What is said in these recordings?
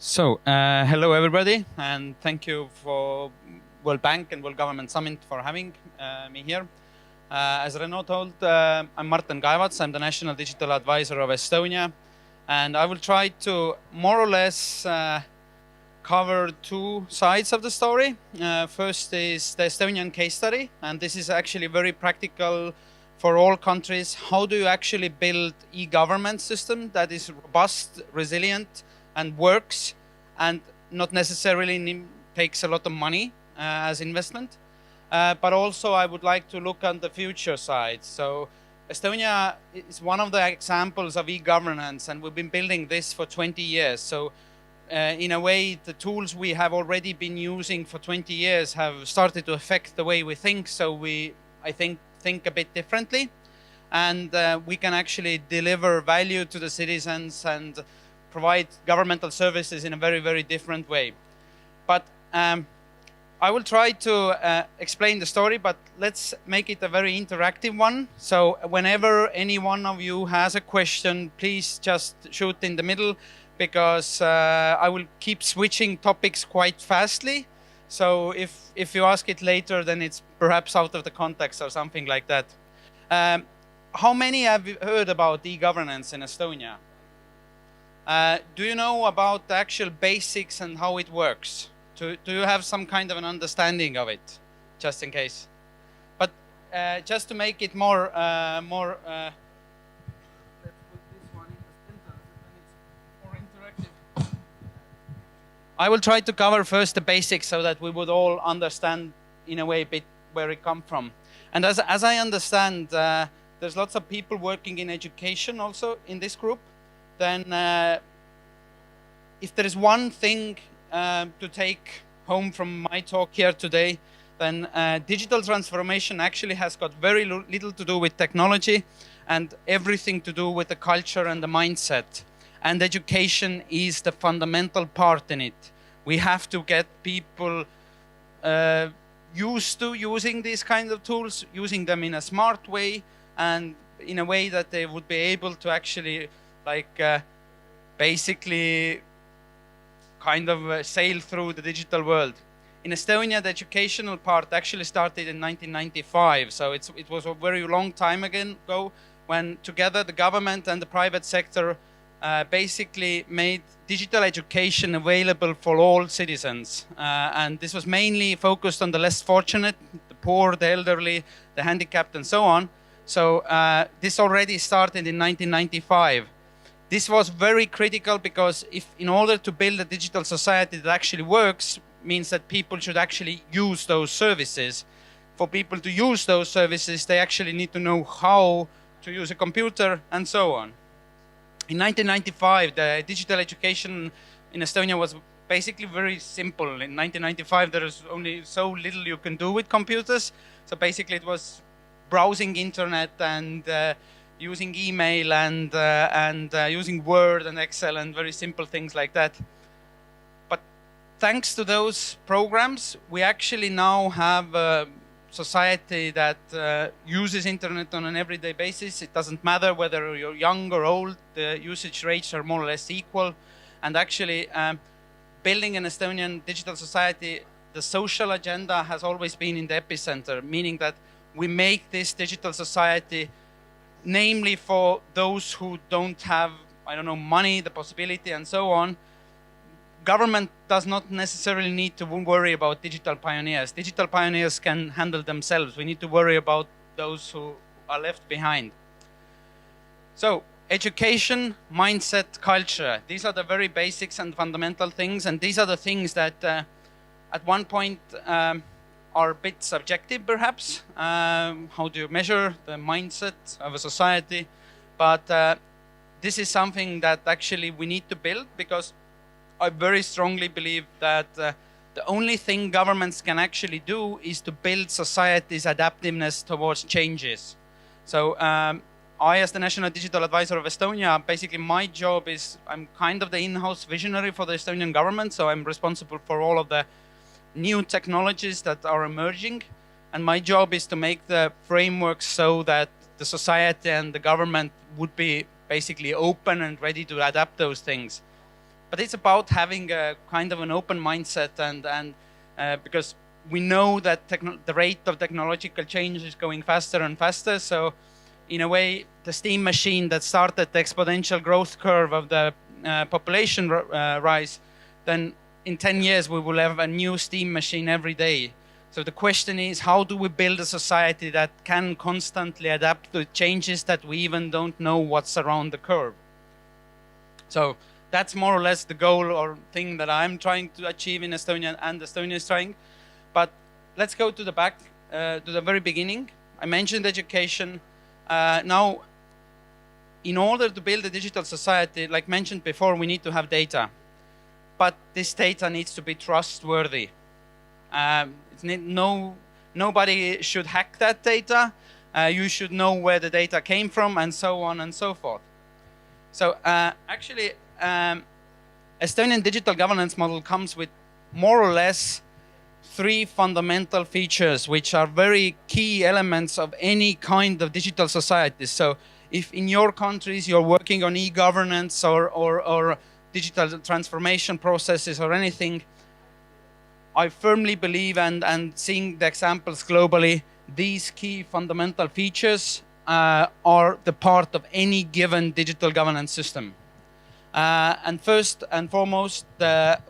Hello everybody, and thank you for World Bank and World Government Summit for having me here. As Renaud told, I'm Martin Kaevats. I'm the National Digital Advisor of Estonia, and I will try to more or less cover two sides of the story. First is the Estonian case study, and this is actually very practical for all countries. How do you actually build e-government system that is robust, resilient, and works, and not necessarily takes a lot of money as investment. But also I would like to look on the future side. So Estonia is one of the examples of e-governance, and we've been building this for 20 years. So in a way, the tools we have already been using for 20 years have started to affect the way we think. So I think a bit differently, and we can actually deliver value to the citizens and provide governmental services in a very, very different way. But I will try to explain the story, but let's make it a very interactive one. So whenever any one of you has a question, please just shoot in the middle, because I will keep switching topics quite fastly. So if you ask it later, then it's perhaps out of the context or something like that. How many have heard about e-governance in Estonia? Do you know about the actual basics and how it works? Do you have some kind of an understanding of it, just in case? But just to make it more, let's put this one in the center, then it's more interactive. I will try to cover first the basics so that we would all understand in a way a bit where it comes from. And as I understand, there's lots of people working in education also in this group. Then if there is one thing to take home from my talk here today, then digital transformation actually has got very little to do with technology and everything to do with the culture and the mindset. And education is the fundamental part in it. We have to get people used to using these kinds of tools, using them in a smart way, and in a way that they would be able to actually basically kind of sail through the digital world. In Estonia, the educational part actually started in 1995. So it was a very long time ago when together the government and the private sector basically made digital education available for all citizens. And this was mainly focused on the less fortunate, the poor, the elderly, the handicapped, and so on. So this already started in 1995. This was very critical because in order to build a digital society that actually works, means that people should actually use those services. For people to use those services, they actually need to know how to use a computer and so on. In 1995, the digital education in Estonia was basically very simple. In 1995, there was only so little you can do with computers. So basically it was browsing internet and using email and using Word and Excel and very simple things like that. But thanks to those programs, we actually now have a society that uses internet on an everyday basis. It doesn't matter whether you're young or old, the usage rates are more or less equal. And actually building an Estonian digital society, the social agenda has always been in the epicenter, meaning that we make this digital society namely for those who don't have, I don't know, money, the possibility, and so on. Government does not necessarily need to worry about digital pioneers. Digital pioneers can handle themselves. We need to worry about those who are left behind. So education, mindset, culture. These are the very basics and fundamental things. And these are the things that at one point are a bit subjective, perhaps. How do you measure the mindset of a society? But this is something that actually we need to build, because I very strongly believe that the only thing governments can actually do is to build society's adaptiveness towards changes. So I, as the National Digital Advisor of Estonia, basically my job is, I'm kind of the in-house visionary for the Estonian government. So I'm responsible for all of the new technologies that are emerging. And my job is to make the framework so that the society and the government would be basically open and ready to adapt those things. But it's about having a kind of an open mindset, and because we know that the rate of technological change is going faster and faster. So in a way, the steam machine that started the exponential growth curve of the population rise, then in 10 years we will have a new steam machine every day. So the question is, how do we build a society that can constantly adapt to changes that we even don't know what's around the curve? So that's more or less the goal or thing that I'm trying to achieve in Estonia, and Estonia is trying. But let's go to the back, to the very beginning. I mentioned education. Now, in order to build a digital society, like mentioned before, we need to have data. But this data needs to be trustworthy. Nobody should hack that data. You should know where the data came from, and so on and so forth. So actually, Estonian digital governance model comes with more or less 3 fundamental features, which are very key elements of any kind of digital society. So if in your countries you're working on e-governance or digital transformation processes or anything, I firmly believe, and seeing the examples globally, these key fundamental features are the part of any given digital governance system. And first and foremost,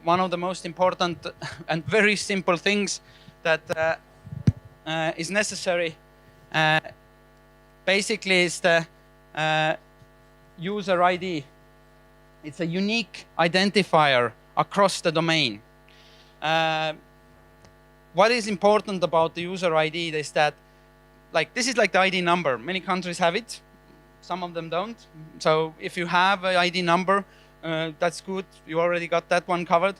one of the most important and very simple things that is necessary basically is the user ID. It's a unique identifier across the domain. What is important about the user ID is that, this is like the ID number. Many countries have it. Some of them don't. So if you have an ID number, that's good. You already got that one covered.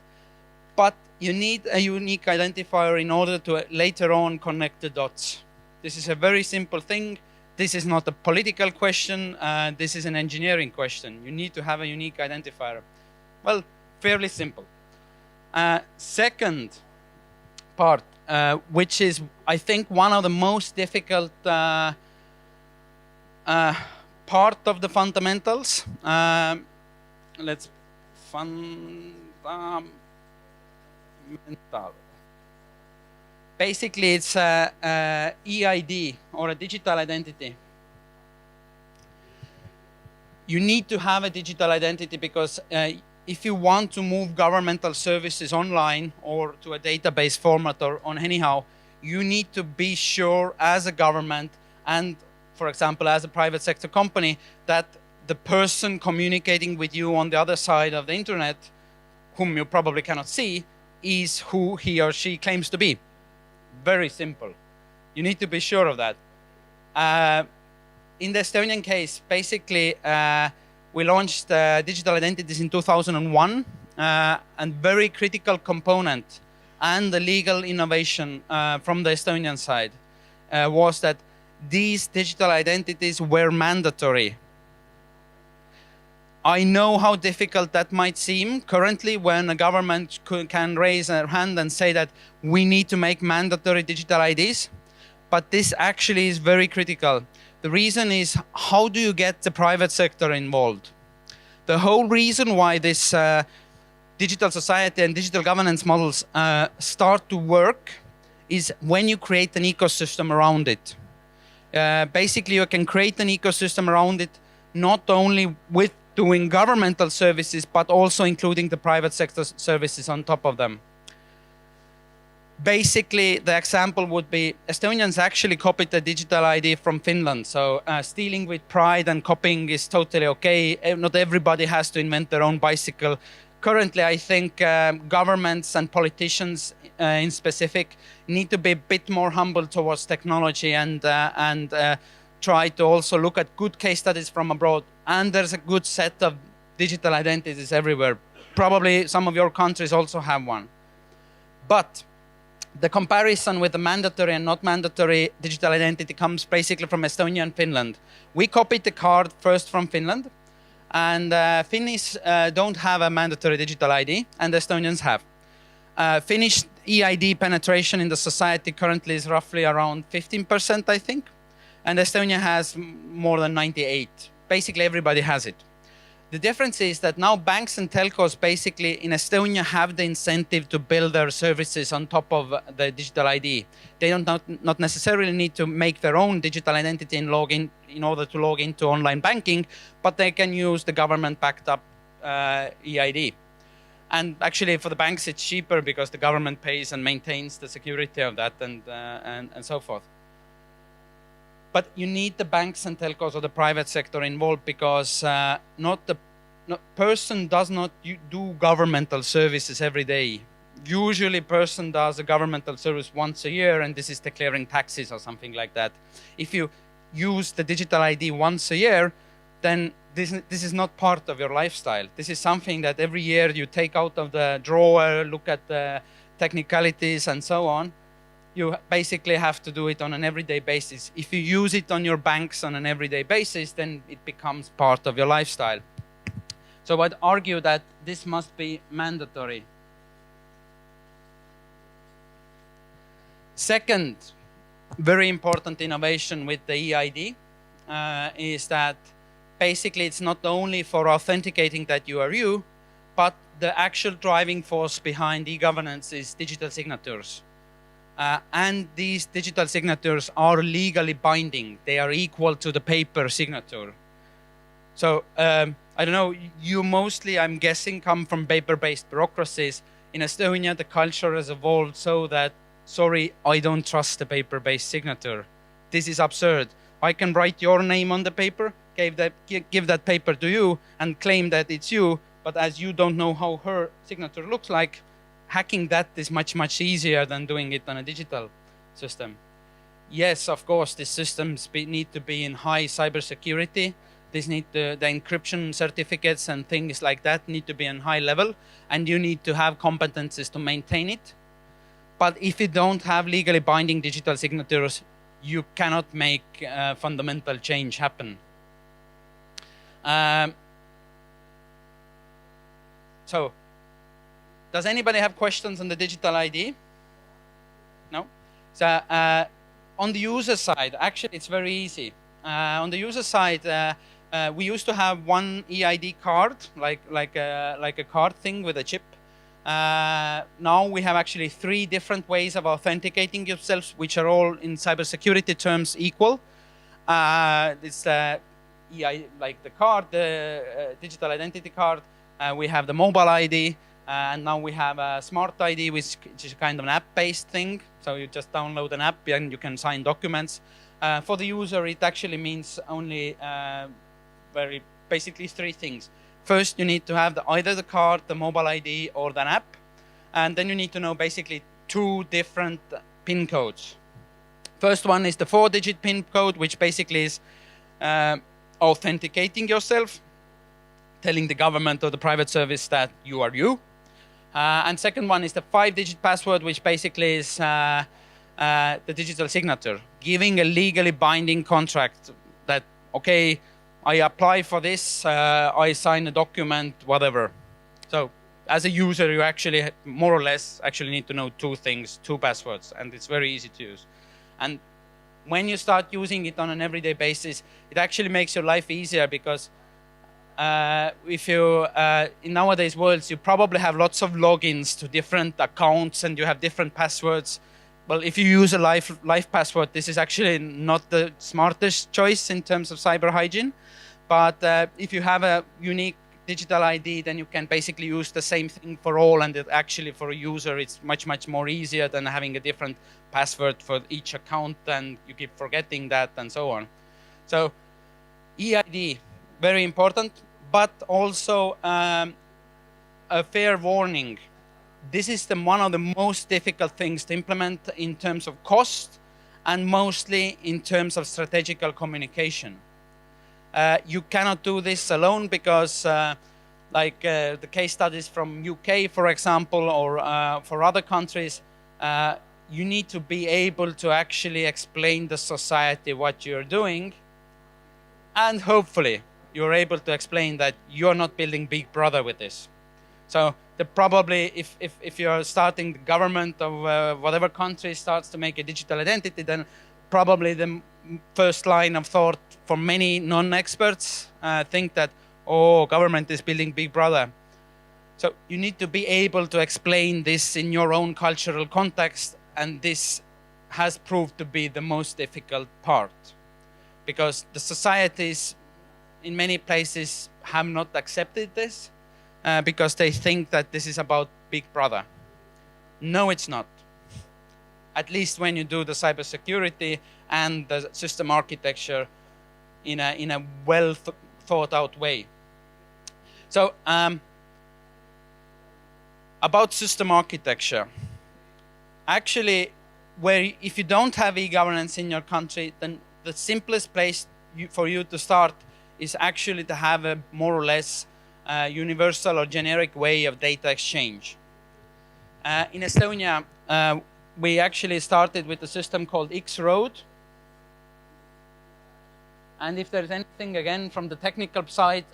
But you need a unique identifier in order to later on connect the dots. This is a very simple thing. This is not a political question. This is an engineering question. You need to have a unique identifier. Well, fairly simple. Second part, which is, I think, one of the most difficult part of the fundamentals. Basically, it's EID, or a digital identity. You need to have a digital identity because if you want to move governmental services online or to a database format or on anyhow, you need to be sure as a government and, for example, as a private sector company, that the person communicating with you on the other side of the internet, whom you probably cannot see, is who he or she claims to be. Very simple. You need to be sure of that. In the Estonian case, basically, we launched digital identities in 2001, and very critical component and the legal innovation from the Estonian side was that these digital identities were mandatory. I know how difficult that might seem currently when a government can raise their hand and say that we need to make mandatory digital IDs, but this actually is very critical. The reason is, how do you get the private sector involved? The whole reason why this digital society and digital governance models start to work is when you create an ecosystem around it. Basically, you can create an ecosystem around it, not only with doing governmental services, but also including the private sector services on top of them. Basically, the example would be Estonians actually copied the digital ID from Finland. So stealing with pride and copying is totally okay. Not everybody has to invent their own bicycle. Currently, I think governments and politicians in specific need to be a bit more humble towards technology and try to also look at good case studies from abroad. And there's a good set of digital identities everywhere. Probably some of your countries also have one. But the comparison with the mandatory and not mandatory digital identity comes basically from Estonia and Finland. We copied the card first from Finland, and Finnish don't have a mandatory digital ID, and the Estonians have. Finnish EID penetration in the society currently is roughly around 15%, I think, and Estonia has more than 98%. Basically, everybody has it. The difference is that now banks and telcos basically in Estonia have the incentive to build their services on top of the digital ID. They don't not necessarily need to make their own digital identity and log in order to log into online banking, but they can use the government backed up EID. And actually for the banks, it's cheaper because the government pays and maintains the security of that and so forth. But you need the banks and telcos or the private sector involved because person does not do governmental services every day. Usually person does a governmental service once a year, and this is declaring taxes or something like that. If you use the digital ID once a year, then this is not part of your lifestyle. This is something that every year you take out of the drawer, look at the technicalities and so on. You basically have to do it on an everyday basis. If you use it on your banks on an everyday basis, then it becomes part of your lifestyle. So I'd argue that this must be mandatory. Second, very important innovation with the EID is that basically it's not only for authenticating that you are you, but the actual driving force behind e-governance is digital signatures. And these digital signatures are legally binding. They are equal to the paper signature. So I don't know, you mostly, I'm guessing, come from paper-based bureaucracies. In Estonia, the culture has evolved so that, sorry, I don't trust the paper-based signature. This is absurd. I can write your name on the paper, give that paper to you and claim that it's you, but as you don't know how her signature looks like, hacking that is much, much easier than doing it on a digital system. Yes, of course, these systems need to be in high cybersecurity. These need the encryption certificates and things like that need to be on high level, and you need to have competencies to maintain it. But if you don't have legally binding digital signatures, you cannot make fundamental change happen. So, does anybody have questions on the digital ID? No? So on the user side, actually it's very easy. On the user side, we used to have one EID card, like a card thing with a chip. Now we have actually 3 different ways of authenticating yourselves, which are all in cybersecurity terms equal. It's like the card, the digital identity card. We have the mobile ID. And now we have a smart ID, which is kind of an app-based thing. So you just download an app and you can sign documents. For the user, it actually means only basically 3 things. First, you need to have either the card, the mobile ID, or the app. And then you need to know basically 2 different PIN codes. First one is the 4-digit PIN code, which basically is authenticating yourself, telling the government or the private service that you are you. And second one is the 5-digit password, which basically is the digital signature, giving a legally binding contract that, okay, I apply for this, I sign a document, whatever. So as a user, you actually more or less actually need to know 2 things, 2 passwords, and it's very easy to use. And when you start using it on an everyday basis, it actually makes your life easier because if you, in nowadays worlds, you probably have lots of logins to different accounts and you have different passwords. Well, if you use a life password, this is actually not the smartest choice in terms of cyber hygiene. But if you have a unique digital ID, then you can basically use the same thing for all. And it actually, for a user, it's much, much more easier than having a different password for each account and you keep forgetting that and so on. So EID, very important, but also a fair warning. This is one of the most difficult things to implement in terms of cost and mostly in terms of strategical communication. You cannot do this alone because the case studies from UK, for example, or for other countries, you need to be able to actually explain to society what you're doing. And hopefully you're able to explain that you're not building Big Brother with this. So probably if you're starting the government of whatever country starts to make a digital identity, then probably the first line of thought for many non-experts think that, oh, government is building Big Brother. So you need to be able to explain this in your own cultural context, and this has proved to be the most difficult part, because the societies in many places have not accepted this because they think that this is about Big Brother. No, it's not. At least when you do the cybersecurity and the system architecture in a well thought out way. So about system architecture, actually, if you don't have e-governance in your country, then the simplest place for you to start is actually to have a more or less universal or generic way of data exchange. In Estonia, we actually started with a system called X-Road. And if there's anything, again, from the technical side,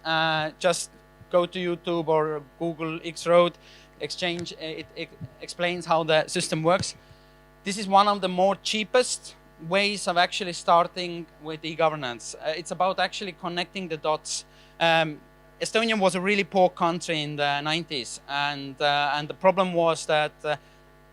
just go to YouTube or Google X-Road exchange. It explains how the system works. This is one of the more cheapest ways of actually starting with e-governance. It's about actually connecting the dots. Estonia was a really poor country in the 90s, and the problem was that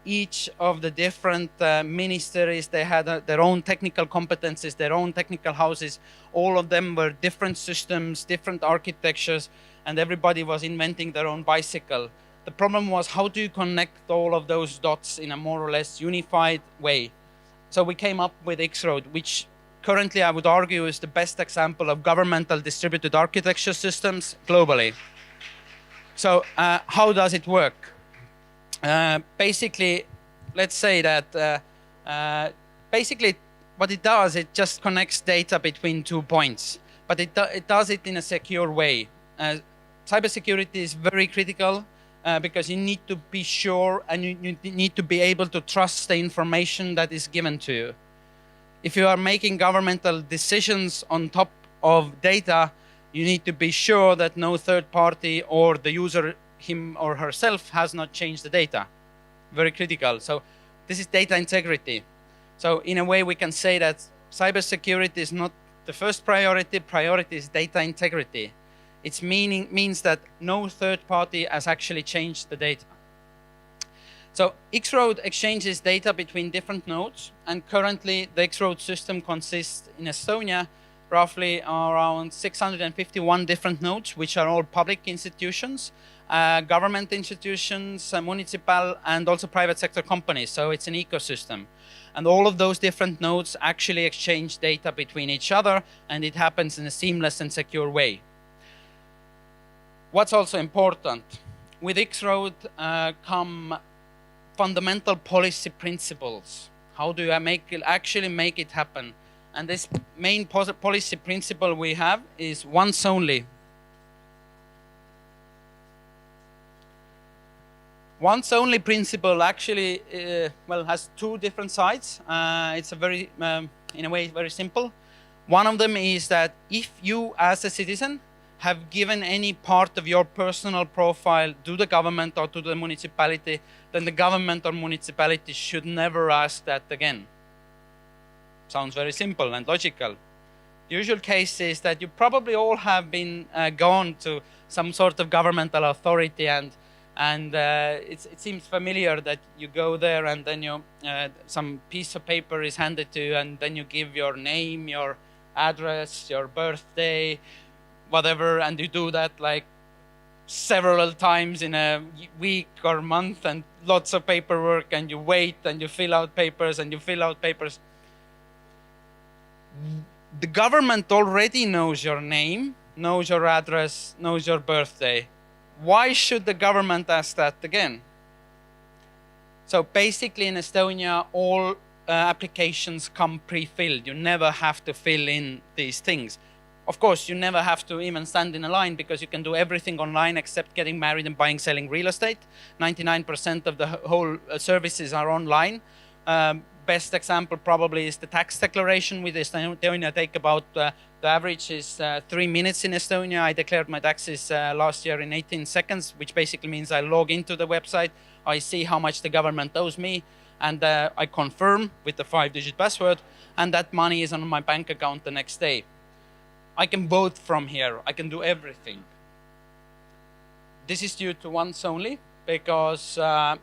each of the different ministries, they had their own technical competencies, their own technical houses. All of them were different systems, different architectures, and everybody was inventing their own bicycle. The problem was, how do you connect all of those dots in a more or less unified way? So we came up with X-Road, which currently I would argue is the best example of governmental distributed architecture systems globally. So how does it work? Basically, let's say that basically what it does, it just connects data between 2 points, but it does it in a secure way. Cybersecurity is very critical because you need to be sure and you need to be able to trust the information that is given to you. If you are making governmental decisions on top of data, you need to be sure that no third party or the user, him or herself, has not changed the data. Very critical. So this is data integrity. So in a way, we can say that cybersecurity is not the first priority. Priority is data integrity. Its meaning means that no third party has actually changed the data. So X-Road exchanges data between different nodes, and currently the X-Road system consists in Estonia roughly around 651 different nodes, which are all public institutions, government institutions, municipal, and also private sector companies. So it's an ecosystem. And all of those different nodes actually exchange data between each other, and it happens in a seamless and secure way. What's also important, with X-Road come fundamental policy principles. How do I actually make it happen? And this main policy principle we have is once only. Once only principle actually has two different sides. It's a very, in a way, very simple. One of them is that if you as a citizen have given any part of your personal profile to the government or to the municipality, then the government or municipality should never ask that again. Sounds very simple and logical. The usual case is that you probably all have been gone to some sort of governmental authority, and it seems familiar that you go there and then some piece of paper is handed to you, and then you give your name, your address, your birthday, whatever, and you do that like several times in a week or month, and lots of paperwork, and you wait and you fill out papers and you fill out papers. The government already knows your name, knows your address, knows your birthday. Why should the government ask that again? So basically in Estonia, all applications come pre-filled. You never have to fill in these things. Of course, you never have to even stand in a line, because you can do everything online except getting married and buying, selling real estate. 99% of the whole services are online. Best example probably is the tax declaration with Estonia. Take about, the average is 3 minutes in Estonia. I declared my taxes last year in 18 seconds, which basically means I log into the website, I see how much the government owes me, and I confirm with the 5-digit password, and that money is on my bank account the next day. I can vote from here. I can do everything. this is due to once only, because I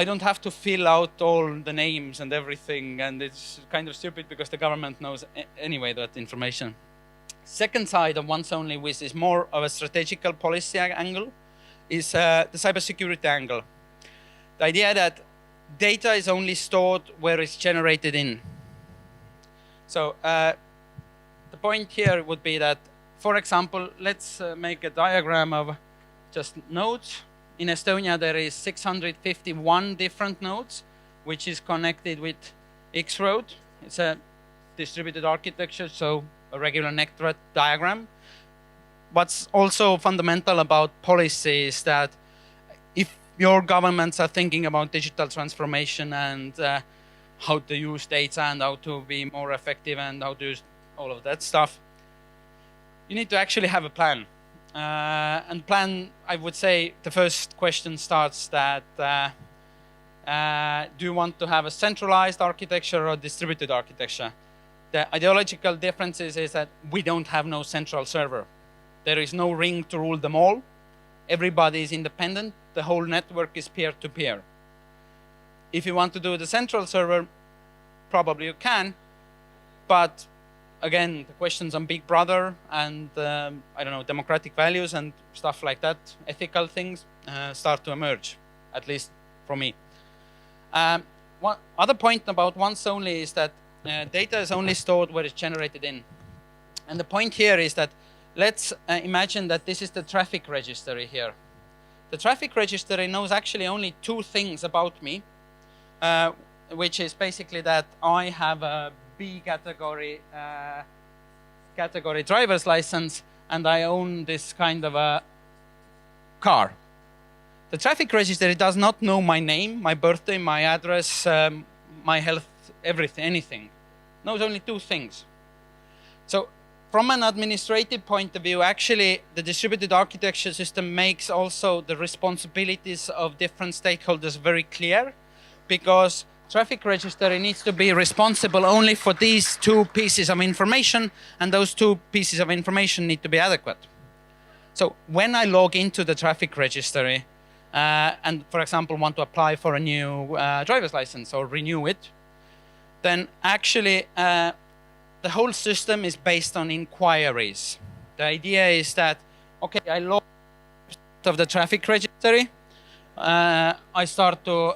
don't have to fill out all the names and everything, and it's kind of stupid because the government knows anyway that information. Second side of once only, which is more of a strategical policy angle, is the cybersecurity angle. The idea that data is only stored where it's generated in. So the point here would be that, for example, let's make a diagram of just nodes. In Estonia, there is 651 different nodes, which is connected with X-Road. It's a distributed architecture, so a regular network diagram. What's also fundamental about policy is that if your governments are thinking about digital transformation and how to use data and how to be more effective and how to use all of that stuff, you need to actually have a plan. And plan, I would say, the first question starts that do you want to have a centralized architecture or distributed architecture? The ideological difference is that we don't have no central server. There is no ring to rule them all. Everybody is independent. The whole network is peer-to-peer. If you want to do the central server, probably you can, but again, the questions on Big Brother and, I don't know, democratic values and stuff like that, ethical things, start to emerge, at least for me. One other point about once only is that data is only stored where it's generated in. And the point here is that let's imagine that this is the traffic registry here. The traffic registry knows actually only two things about me, which is basically that I have a B category driver's license and I own this kind of a car. The traffic registry does not know my name, my birthday, my address, my health, everything, anything. It knows only two things. So from an administrative point of view, actually the distributed architecture system makes also the responsibilities of different stakeholders very clear, because traffic registry needs to be responsible only for these two pieces of information, and those two pieces of information need to be adequate. So when I log into the traffic registry and, for example, want to apply for a new driver's license or renew it, then actually the whole system is based on inquiries. The idea is that, okay, I log of the traffic registry, I start to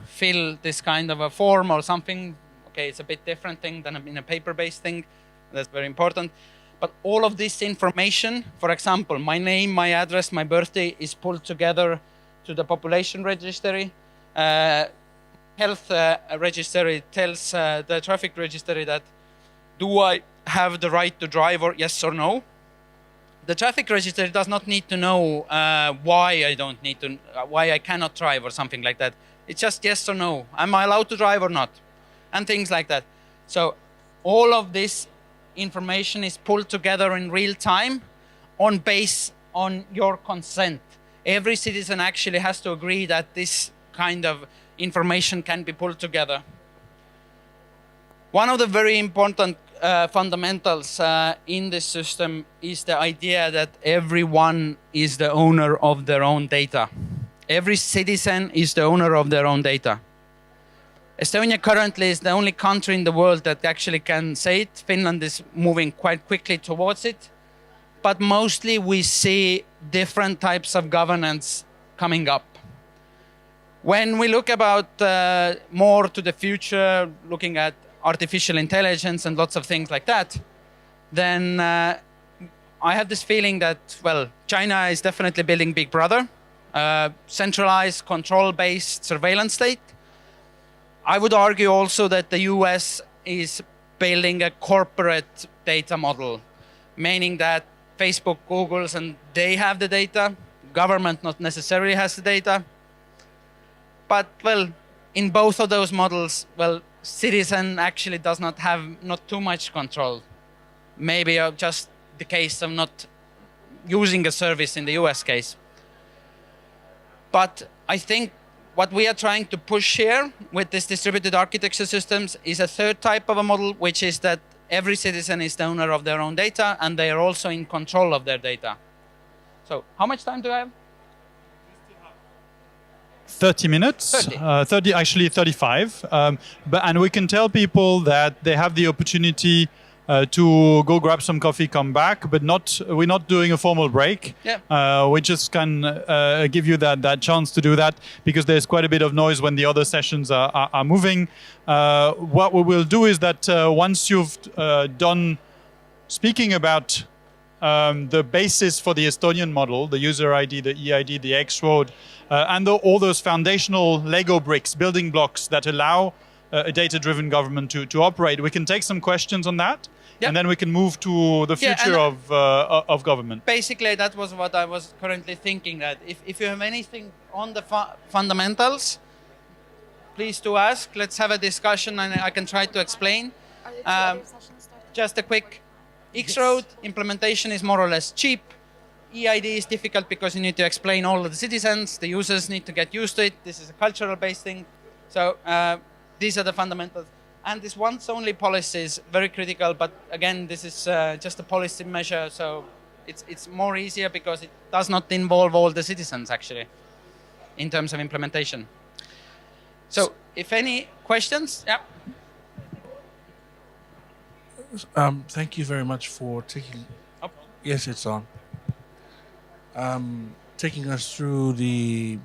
fill this kind of a form or something. Okay, it's a bit different thing than in a paper-based thing. That's very important. But all of this information, for example, my name, my address, my birthday, is pulled together to the population registry. Health registry tells the traffic registry that, do I have the right to drive, or yes or no? The traffic registry does not need to know why I don't need to, why I cannot drive or something like that. It's just yes or no. Am I allowed to drive or not? And things like that. So all of this information is pulled together in real time based on your consent. Every citizen actually has to agree that this kind of information can be pulled together. One of the very important fundamentals in this system is the idea that everyone is the owner of their own data. Every citizen is the owner of their own data. Estonia currently is the only country in the world that actually can say it. Finland is moving quite quickly towards it. But mostly we see different types of governance coming up. When we look about more to the future, looking at artificial intelligence and lots of things like that, then I have this feeling that, well, China is definitely building Big Brother, centralized, control-based surveillance state. I would argue also that the US is building a corporate data model, meaning that Facebook, Google's, and they have the data. Government not necessarily has the data. But, well, in both of those models, well, citizen actually does not have not too much control. Maybe just the case of not using a service in the US case. But I think what we are trying to push here with this distributed architecture systems is a third type of a model, which is that every citizen is the owner of their own data and they are also in control of their data. So how much time do I have? 30 minutes, 30. Actually 35. And we can tell people that they have the opportunity to go grab some coffee, come back, but we're not doing a formal break. Yeah. We just can give you that chance to do that, because there's quite a bit of noise when the other sessions are moving. What we will do is that once you've done speaking about the basis for the Estonian model, the user ID, the EID, the X-Road, and all those foundational Lego bricks, building blocks that allow a data-driven government to operate. We can take some questions on that, and then we can move to the future of government. Basically, that was what I was currently thinking, that if you have anything on the fundamentals, please do ask. Let's have a discussion, and I can try to explain. Just a quick X-Road implementation is more or less cheap. EID is difficult because you need to explain all of the citizens. The users need to get used to it. This is a cultural-based thing. So these are the fundamentals. And this once-only policy is very critical. But again, this is just a policy measure. So it's more easier because it does not involve all the citizens, actually, in terms of implementation. So if any questions, yeah. Thank you very much for taking. Up. Yes, it's on. Taking us through the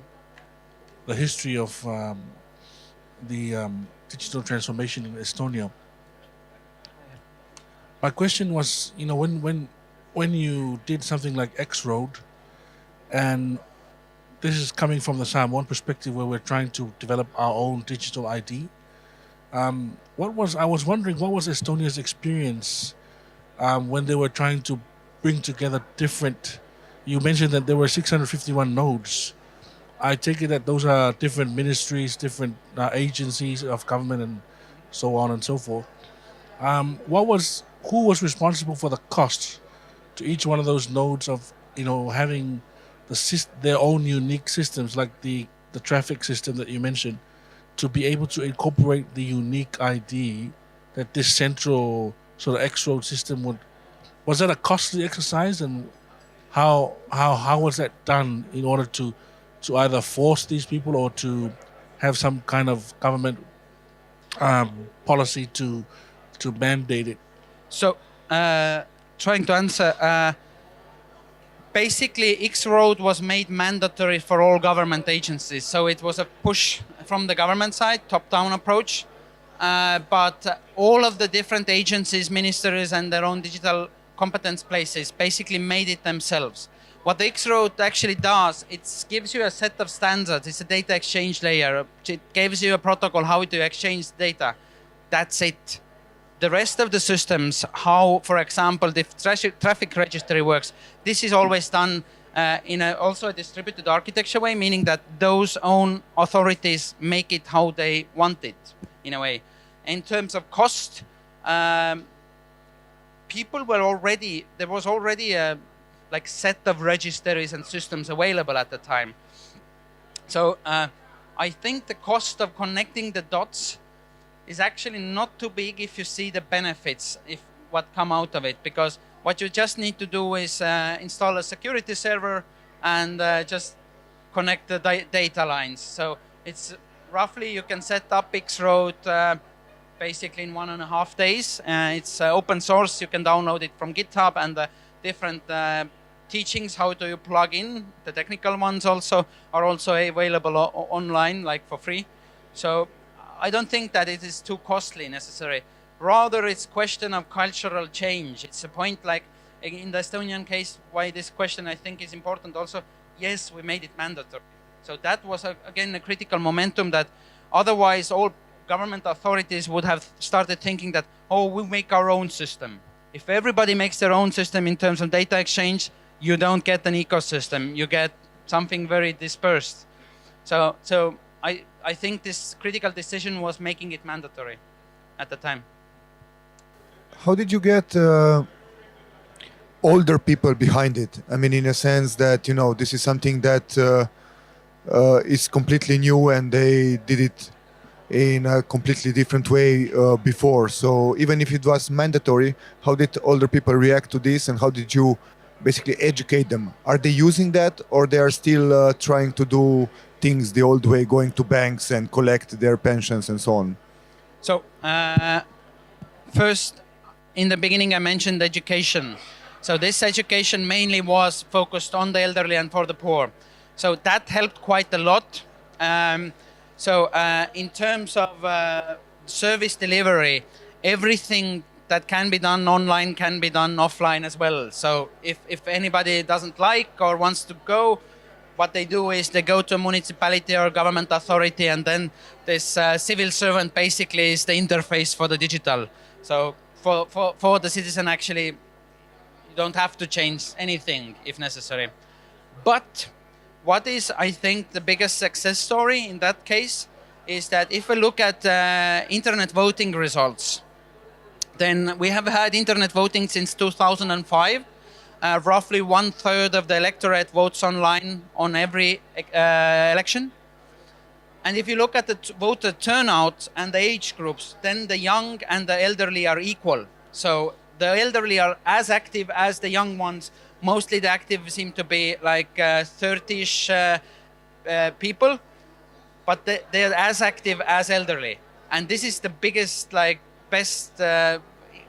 history of the digital transformation in Estonia. My question was, when you did something like X-Road, and this is coming from the SAM1 perspective, where we're trying to develop our own digital ID. I was wondering, what was Estonia's experience when they were trying to bring together different? You mentioned that there were 651 nodes. I take it that those are different ministries, different agencies of government, and so on and so forth. Who was responsible for the cost to each one of those nodes of having their own unique systems, like the traffic system that you mentioned, to be able to incorporate the unique ID that this central sort of X-Road system would? Was that a costly exercise, and how was that done in order to either force these people or to have some kind of government policy to mandate it? So trying to answer, basically X-Road was made mandatory for all government agencies. So it was a push from the government side, top-down approach. But all of the different agencies, ministries, and their own digital competence places basically made it themselves. What the X-Road actually does, it gives you a set of standards. It's a data exchange layer. It gives you a protocol how to exchange data. That's it. The rest of the systems, how, for example, the traffic registry works, this is always done in also a distributed architecture way, meaning that those own authorities make it how they want it, in a way. In terms of cost, there was already a set of registries and systems available at the time. So I think the cost of connecting the dots is actually not too big if you see the benefits, what come out of it, because what you just need to do is install a security server and just connect the data lines. So it's roughly, you can set up X-Road basically in 1.5 days. It's open source. You can download it from GitHub, and the different teachings how to plug in. The technical ones also are also available online, like for free. So I don't think that it is too costly necessarily. Rather, it's question of cultural change. It's a point, like in the Estonian case, why this question I think is important also. Yes, we made it mandatory. So that was, again, a critical momentum that otherwise all government authorities would have started thinking that, oh, we make our own system. If everybody makes their own system in terms of data exchange, you don't get an ecosystem. You get something very dispersed. So I think this critical decision was making it mandatory at the time. How did you get older people behind it? I mean, in a sense that, this is something that is completely new, and they did it in a completely different way before. So even if it was mandatory, how did older people react to this, and how did you basically educate them? Are they using that, or they are still trying to do things the old way, going to banks and collect their pensions and so on? So first, in the beginning, I mentioned education. So this education mainly was focused on the elderly and for the poor. So that helped quite a lot. In terms of service delivery, everything that can be done online can be done offline as well. So if anybody doesn't like or wants to go, what they do is they go to a municipality or government authority, and then this civil servant basically is the interface for the digital. So for the citizen, actually, you don't have to change anything if necessary. But what is, I think, the biggest success story in that case is that if we look at internet voting results, then we have had internet voting since 2005. Roughly 1/3 of the electorate votes online on every election. And if you look at the voter turnout and the age groups, then the young and the elderly are equal. So the elderly are as active as the young ones. Mostly the active seem to be like 30-ish people, but they're as active as elderly. And this is the biggest, best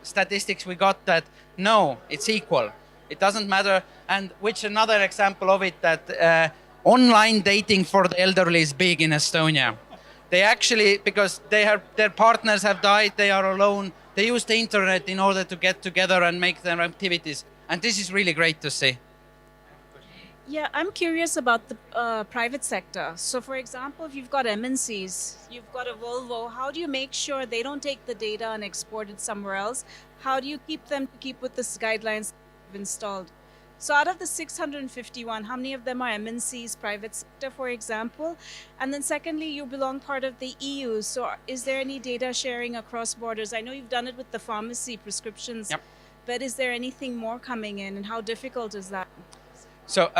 statistics we got, that no, it's equal. It doesn't matter. And which another example of it, that online dating for the elderly is big in Estonia. They actually, because their partners have died, they are alone, they use the internet in order to get together and make their activities. And this is really great to see. Yeah, I'm curious about the private sector. So for example, if you've got MNCs, you've got a Volvo, how do you make sure they don't take the data and export it somewhere else? How do you keep them to keep with the guidelines you've installed? So out of the 651, how many of them are MNCs, private sector, for example? And then secondly, you belong part of the EU. So is there any data sharing across borders? I know you've done it with the pharmacy prescriptions, Yep. but is there anything more coming in, and how difficult is that? So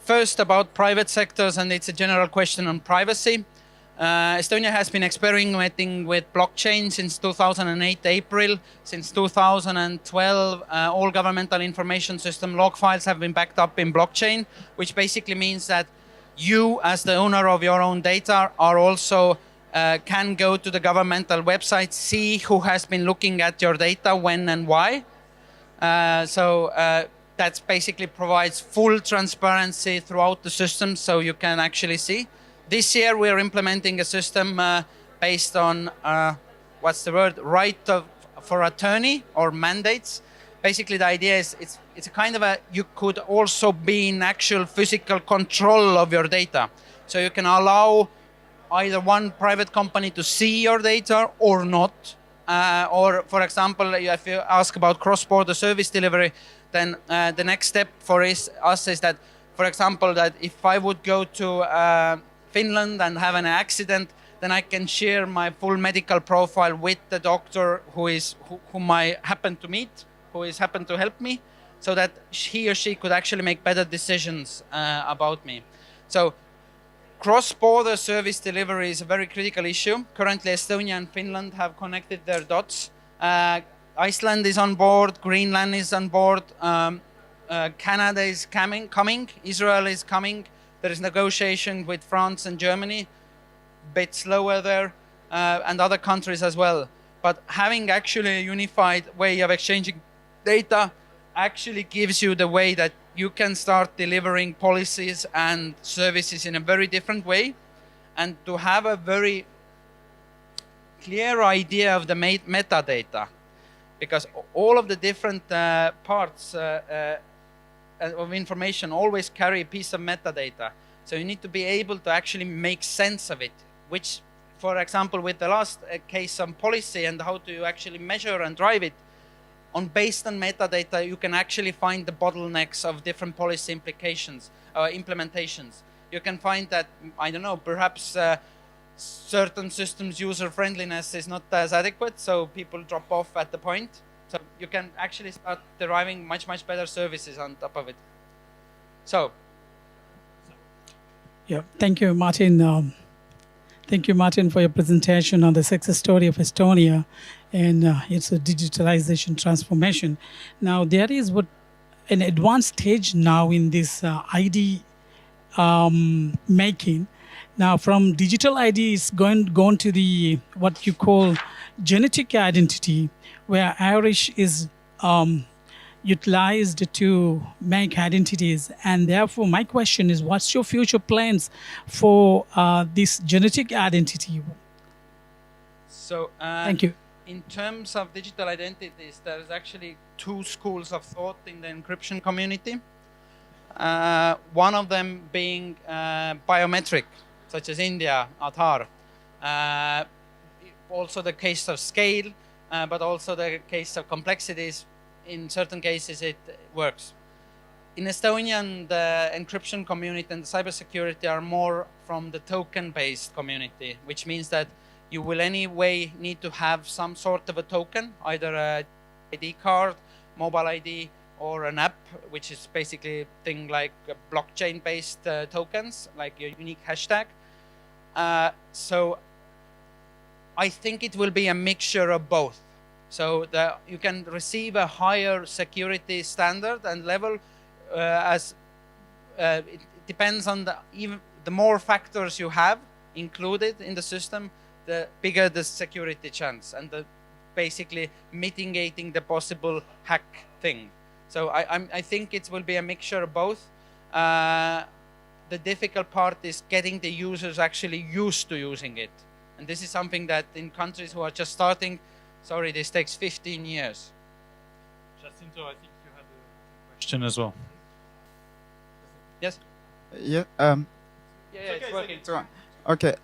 first about private sectors, and it's a general question on privacy. Estonia has been experimenting with blockchain since 2008 April. Since 2012, all governmental information system log files have been backed up in blockchain, which basically means that you, as the owner of your own data, are also can go to the governmental website, see who has been looking at your data, when and why. That basically provides full transparency throughout the system, so you can actually see. This year we are implementing a system based on, right for attorney or mandates. Basically the idea is it's a kind of you could also be in actual physical control of your data. So you can allow either one private company to see your data or not. Or for example, if you ask about cross-border service delivery, then the next step for us is that, for example, that if I would go to Finland and have an accident, then I can share my full medical profile with the doctor whom I happen to meet, who is happen to help me, so that he or she could actually make better decisions about me. So cross-border service delivery is a very critical issue. Currently, Estonia and Finland have connected their dots. Iceland is on board, Greenland is on board, Canada is coming, Israel is coming. There is negotiation with France and Germany, a bit slower there, and other countries as well. But having actually a unified way of exchanging data actually gives you the way that you can start delivering policies and services in a very different way, and to have a very clear idea of the metadata, because all of the different parts of information always carry a piece of metadata. So you need to be able to actually make sense of it, which, for example, with the last case on policy and how to actually measure and drive it, based on metadata, you can actually find the bottlenecks of different policy implications, implementations. You can find that, I don't know, perhaps certain systems user friendliness is not as adequate, so people drop off at the point. So you can actually start deriving much, much better services on top of it. So. Yeah, thank you, Martin. Thank you, Martin, for your presentation on the success story of Estonia and its digitalization transformation. Now, there is what an advanced stage now in this ID making. Now, from digital ID, it's gone to the what you call genetic identity, where Irish is utilized to make identities. And therefore, my question is, what's your future plans for this genetic identity? So, Thank you. in terms of digital identities, there's actually two schools of thought in the encryption community. One of them being biometric, such as India, Aadhaar. Also the case of scale, but also the case of complexities. In certain cases, it works. In Estonia, the encryption community and the cybersecurity are more from the token-based community, which means that you will anyway need to have some sort of a token, either a ID card, mobile ID, or an app, which is basically a thing like blockchain-based tokens, like your unique hashtag. So I think it will be a mixture of both. So that you can receive a higher security standard and level as it depends on the more factors you have included in the system, the bigger the security chance and the basically mitigating the possible hack thing. So I think it will be a mixture of both. The difficult part is getting the users actually used to using it. And this is something that in countries who are just starting, sorry, this takes 15 years. Jacinto, I think you had a question as well. Yes? Yeah. Yeah, it's working. It's on. Okay.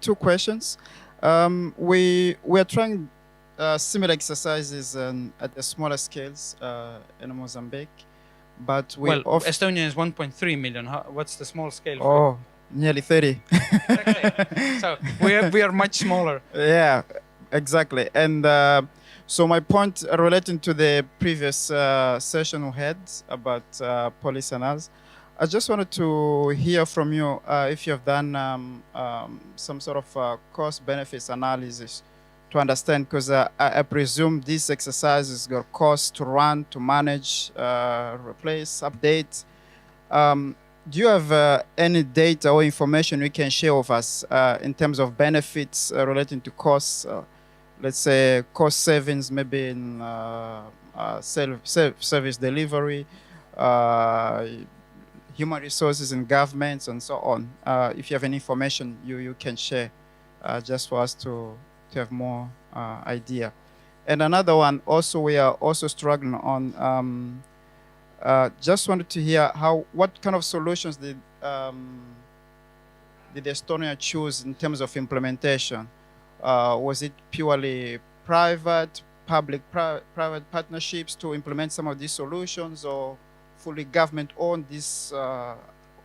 Two questions. We are trying similar exercises at the smaller scales in Mozambique, but we Well, Estonia is 1.3 million. What's the small scale? For oh, nearly 30. exactly. So we are much smaller. Yeah, exactly. And so my point relating to the previous session we had about police and us, I just wanted to hear from you if you have done some sort of cost benefits analysis to understand, because I presume this exercise is got cost to run, to manage, replace, update. Do you have any data or information you can share with us in terms of benefits relating to costs? Let's say cost savings, maybe in service delivery, human resources in governments, and so on. If you have any information you can share, just for us to have more idea. And another one, also we are also struggling on. Just wanted to hear what kind of solutions did Estonia choose in terms of implementation? Was it purely private, public-private partnerships to implement some of these solutions, or fully government-owned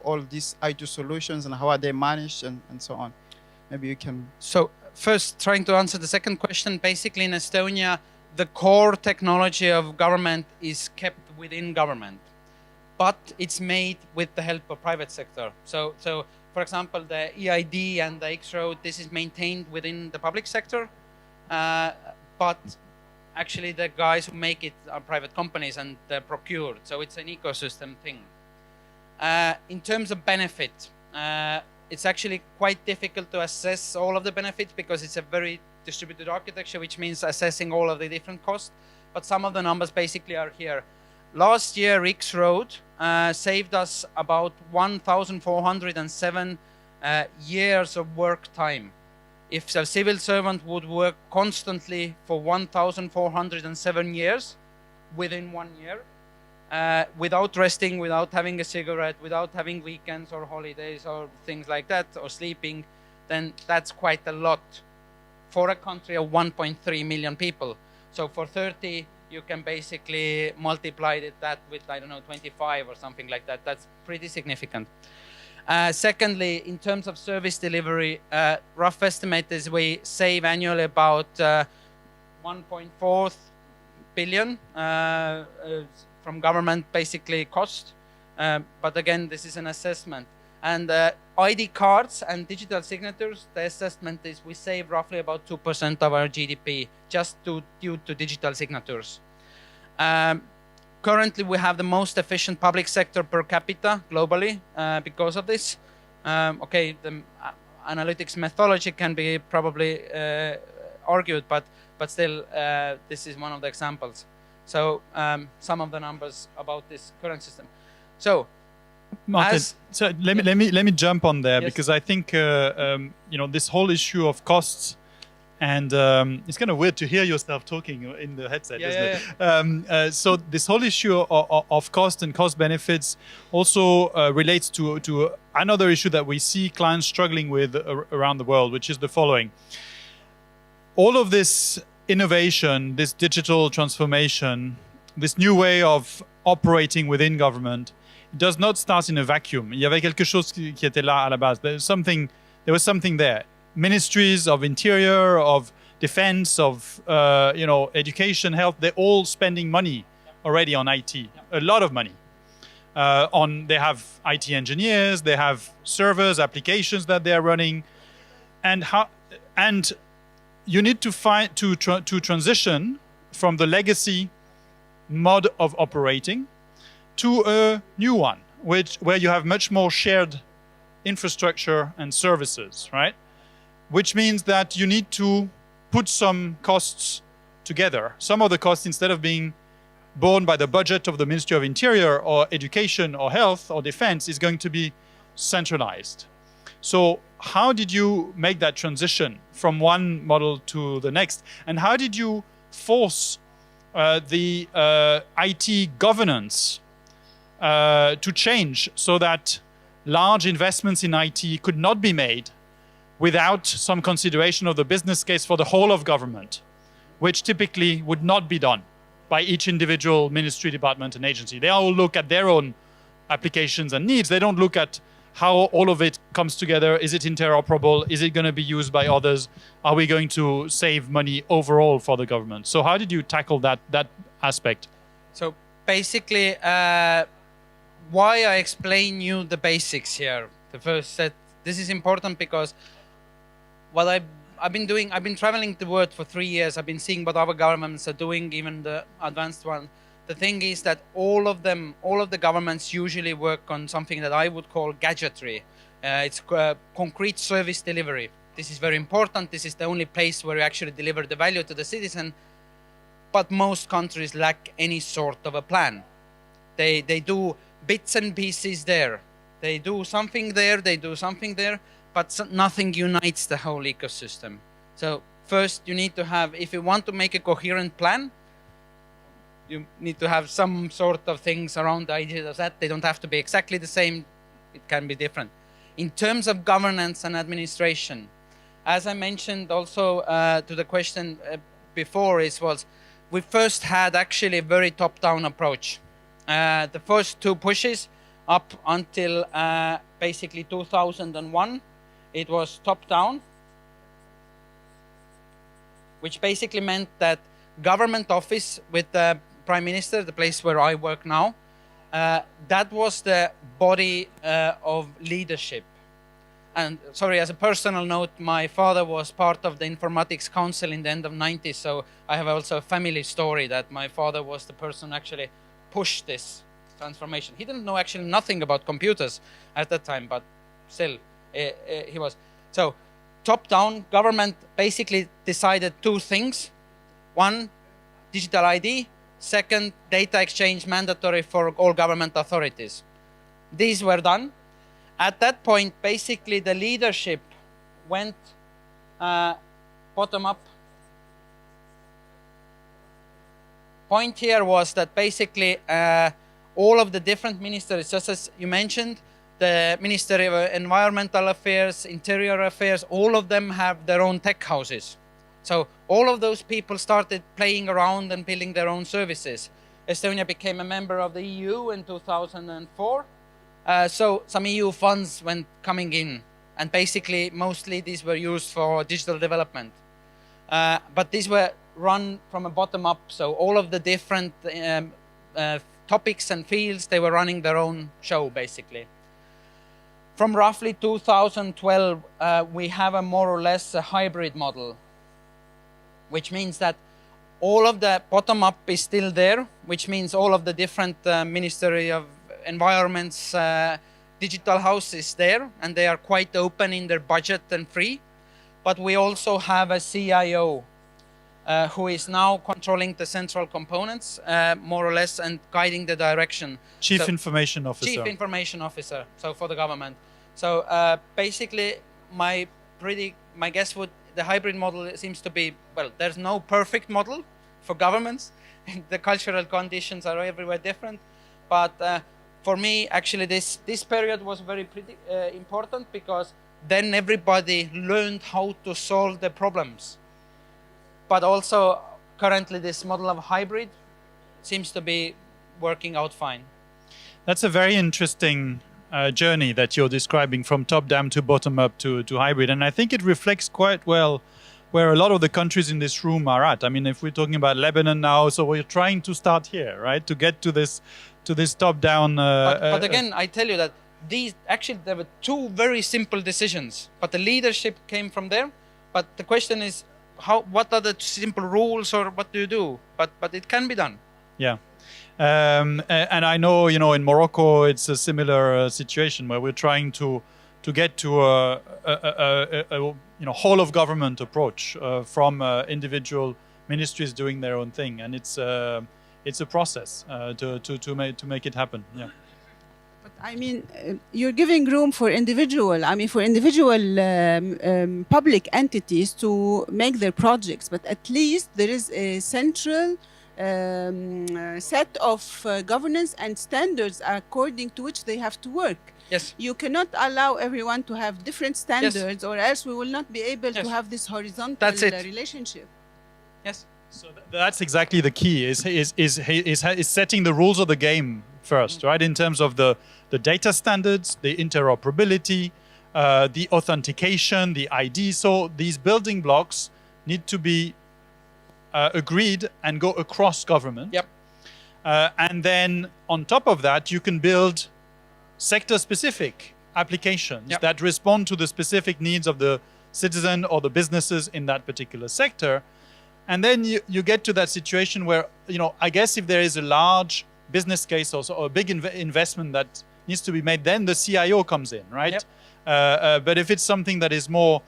all these IT solutions, and how are they managed, and so on? Maybe you can. So first, trying to answer the second question, basically in Estonia, the core technology of government is kept within government, but it's made with the help of private sector. So for example, the EID and the X-Road, this is maintained within the public sector, but actually the guys who make it are private companies and they're procured. So it's an ecosystem thing. In terms of benefit, it's actually quite difficult to assess all of the benefits because it's a very distributed architecture, which means assessing all of the different costs. But some of the numbers basically are here. Last year, X-Road saved us about 1,407 years of work time. If a civil servant would work constantly for 1,407 years within 1 year, without resting, without having a cigarette, without having weekends or holidays or things like that, or sleeping, then that's quite a lot for a country of 1.3 million people. So for 30, you can basically multiply that with, I don't know, 25 or something like that. That's pretty significant. Secondly, in terms of service delivery, rough estimate is we save annually about 1.4 billion from government basically cost. But again, this is an assessment. And ID cards and digital signatures, the assessment is we save roughly about 2% of our GDP just due to digital signatures. currently we have the most efficient public sector per capita globally because of this. Okay, the analytics methodology can be probably argued, but still, this is one of the examples. So some of the numbers about this current system. So, Martin, so let me jump on there, Yes. because I think this whole issue of costs, and it's kind of weird to hear yourself talking in the headset, isn't it? So this whole issue of cost and cost benefits also relates to another issue that we see clients struggling with around the world, which is the following. All of this innovation, this digital transformation, this new way of operating within government does not start in a vacuum. Il y avait quelque chose qui était là à la base. There was something there. Ministries of Interior, of Defense, of Education, Health, they're all spending money already on IT, a lot of money. They have IT engineers, they have servers, applications that they're running, and you need to transition from the legacy mode of operating to a new one, where you have much more shared infrastructure and services, right? Which means that you need to put some costs together. Some of the costs, instead of being borne by the budget of the Ministry of Interior or Education or Health or Defense, is going to be centralized. So how did you make that transition from one model to the next? And how did you force the IT governance to change so that large investments in IT could not be made without some consideration of the business case for the whole of government, which typically would not be done by each individual ministry, department, and agency? They all look at their own applications and needs. They don't look at how all of it comes together. Is it interoperable? Is it going to be used by others? Are we going to save money overall for the government? So how did you tackle that aspect? So basically, why I explain you the basics here. The first set, this is important because what I've been doing, I've been traveling the world for 3 years. I've been seeing what other governments are doing, even the advanced one. The thing is that all of the governments usually work on something that I would call gadgetry. It's concrete service delivery. This is very important. This is the only place where you actually deliver the value to the citizen. But most countries lack any sort of a plan. They do bits and pieces there. They do something there, they do something there, but nothing unites the whole ecosystem. So first you need to have, if you want to make a coherent plan, you need to have some sort of things around the idea of that. They don't have to be exactly the same. It can be different. In terms of governance and administration, as I mentioned also to the question before, we first had actually a very top-down approach. The first two pushes up until basically 2001, it was top-down, which basically meant that government office with the Prime Minister, the place where I work now, that was the body of leadership. And sorry, as a personal note, my father was part of the Informatics Council in the end of the 90s, so I have also a family story that my father was the person who actually pushed this transformation. He didn't know actually nothing about computers at that time, but still, he was. So, top-down, government basically decided two things. One, digital ID. Second, data exchange mandatory for all government authorities. These were done. At that point, basically the leadership went bottom up. Point here was that basically all of the different ministries, just as you mentioned, the Ministry of Environmental Affairs, Interior Affairs, all of them have their own tech houses. So all of those people started playing around and building their own services. Estonia became a member of the EU in 2004. So some EU funds went coming in, and basically mostly these were used for digital development. But these were run from a bottom up, so all of the different topics and fields, they were running their own show basically. From roughly 2012, we have a more or less a hybrid model, which means that All of the bottom up is still there, which means all of the different Ministry of Environment's digital house is there, and they are quite open in their budget and free. But we also have a CIO who is now controlling the central components, more or less, and guiding the direction. Chief Information Officer. Chief Information Officer, so for the government. So basically, my guess would the hybrid model seems to be, well, there's no perfect model for governments. The cultural conditions are everywhere different. But for me, actually, this period was very important, because then everybody learned how to solve the problems. But also, currently, this model of hybrid seems to be working out fine. That's a very interesting journey that you're describing, from top down to bottom up to hybrid. And I think it reflects quite well where a lot of the countries in this room are at. I mean, if we're talking about Lebanon now, so we're trying to start here, right? To get to this top down. But again, I tell you that there were two very simple decisions, but the leadership came from there. But the question is, what are the simple rules, or what do you do? But it can be done. Yeah. And I know, in Morocco, it's a similar situation where we're trying to get to a whole of government approach from individual ministries doing their own thing, and it's a process to make it happen. Yeah. But I mean, you're giving room for individual public entities to make their projects, but at least there is a central set of governance and standards according to which they have to work. Yes. You cannot allow everyone to have different standards, or else we will not be able to have this horizontal relationship. Yes. So that's exactly the key: is setting the rules of the game first, right? In terms of the data standards, the interoperability, the authentication, the ID. So these building blocks need to be agreed and go across government. Yep. And then on top of that, you can build sector-specific applications that respond to the specific needs of the citizen or the businesses in that particular sector. And then you get to that situation where, I guess if there is a large business case or a big investment that needs to be made, then the CIO comes in, right? Yep. But if it's something that is more,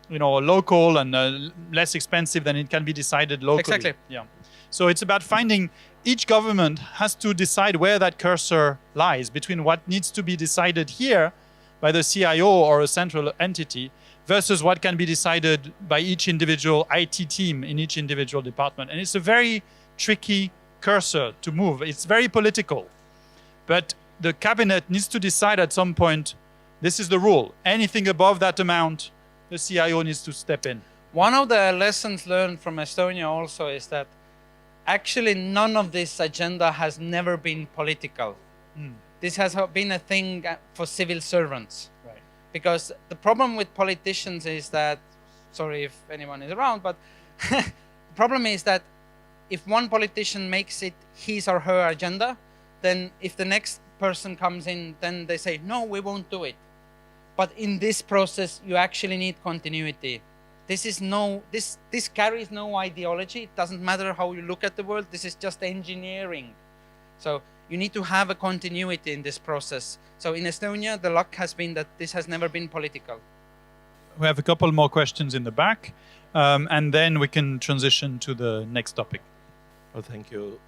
local and less expensive, then it can be decided locally. Exactly. Yeah. So it's about finding, each government has to decide where that cursor lies between what needs to be decided here by the CIO or a central entity versus what can be decided by each individual IT team in each individual department. And it's a very tricky cursor to move. It's very political. But the cabinet needs to decide at some point, this is the rule. Anything above that amount, the CIO needs to step in. One of the lessons learned from Estonia also is that actually none of this agenda has never been political. This has been a thing for civil servants. Right. Because the problem with politicians is that, sorry if anyone is around, but the problem is that if one politician makes it his or her agenda, then if the next person comes in, then they say, no, we won't do it. But in this process, you actually need continuity. This carries no ideology. It doesn't matter how you look at the world. This is just engineering. So you need to have a continuity in this process. So in Estonia, the luck has been that this has never been political. We have a couple more questions in the back, and then we can transition to the next topic. Well, thank you.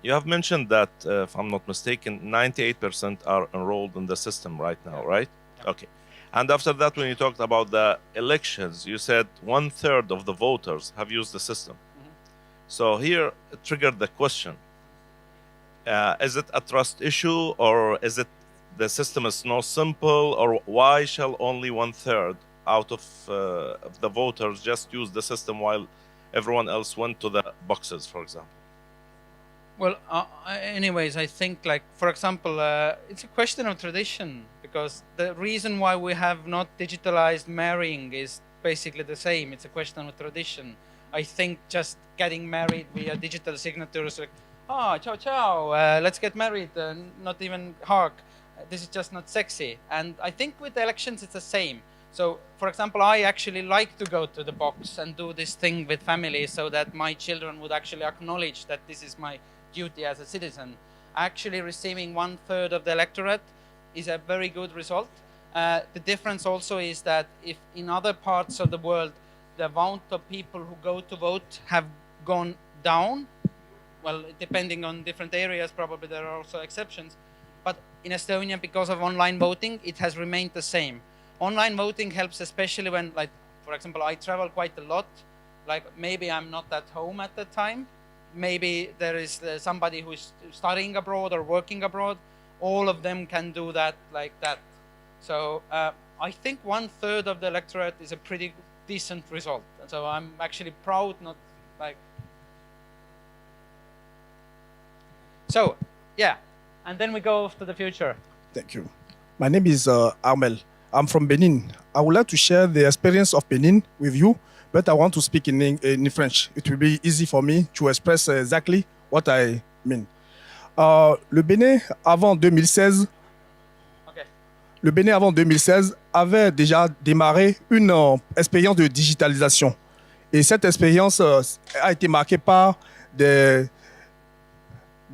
You have mentioned that, if I'm not mistaken, 98% are enrolled in the system right now, right? Yeah. Okay. And after that, when you talked about the elections, you said 1/3 of the voters have used the system. So here it triggered the question. Is it a trust issue, or is it the system is not simple, or why shall only 1/3 out of the voters just use the system while everyone else went to the boxes, for example? Well, anyways, I think, for example, it's a question of tradition, because the reason why we have not digitalized marrying is basically the same. It's a question of tradition. I think just getting married via digital signatures, ciao, ciao, let's get married, not even hug. This is just not sexy. And I think with elections, it's the same. So, for example, I actually like to go to the box and do this thing with family so that my children would actually acknowledge that this is my duty as a citizen. Actually receiving 1/3 of the electorate is a very good result. The difference also is that if in other parts of the world the amount of people who go to vote have gone down, well, depending on different areas, probably there are also exceptions. But in Estonia, because of online voting, it has remained the same. Online voting helps especially when, like, for example, I travel quite a lot. Like, maybe I'm not at home at the time. Maybe there is somebody who is studying abroad or working abroad. All of them can do that like that. So I think 1/3 of the electorate is a pretty decent result. So I'm actually proud, not like... So, yeah. And then we go to the future. Thank you. My name is Armel. I'm from Benin. I would like to share the experience of Benin with you, but I want to speak in French. It will be easy for me to express exactly what I mean. Le Bénin, avant 2016, le Bénin, avant 2016, avait déjà démarré une expérience de digitalisation. Et cette expérience a été marquée par des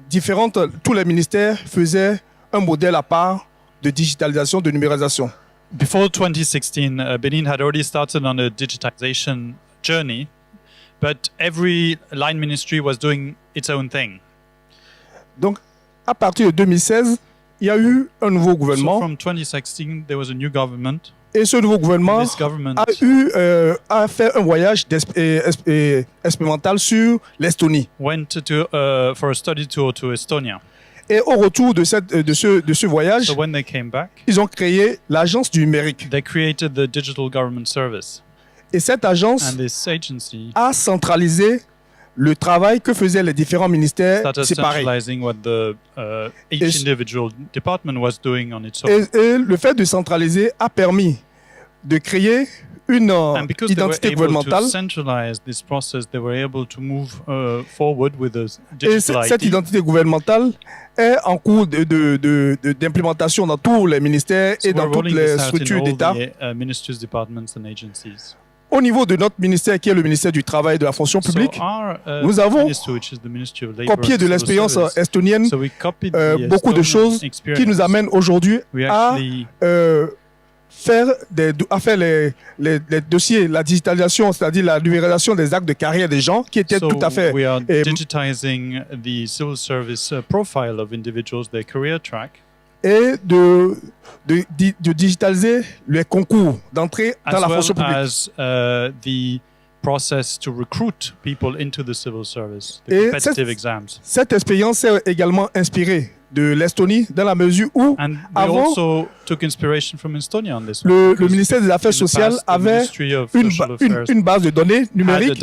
différentes... Tous les ministères faisaient un modèle à part de digitalisation, de numérisation. Before 2016, Benin had already started on a digitization journey, but every line ministry was doing its own thing. Donc, à partir de 2016, il y a eu un nouveau gouvernement. So from 2016, there was a new government. Et ce nouveau gouvernement a fait un voyage expérimental sur l'Estonie. Went for a study tour to Estonia. Et au retour de ce voyage, so when they came back, ils ont créé l'agence du numérique. They created the Digital Government Service. Et cette agence a centralisé le travail que faisaient les différents ministères séparés. Each individual department was doing on its own. Et le fait de centraliser a permis de créer une identité gouvernementale. This process, they were able to move forward with a digital et cette identité gouvernementale est en cours d'implémentation dans tous les ministères et dans toutes les structures d'État. Au niveau de notre ministère, qui est le ministère du Travail et de la fonction publique, nous avons copié de l'expérience estonienne beaucoup de choses qui nous amènent aujourd'hui à faire les dossiers, la digitalisation, c'est-à-dire la numérisation des actes de carrière des gens qui étaient tout à fait... We are digitizing the civil service profile of individuals, their career track. Et de digitaliser les concours d'entrée dans la fonction publique. As the process to recruit people into the civil service, the competitive exams. Cette expérience est également inspirée de l'Estonie dans la mesure où avant also took inspiration from Estonia on this le ministère des Affaires sociales avait une base de données numérique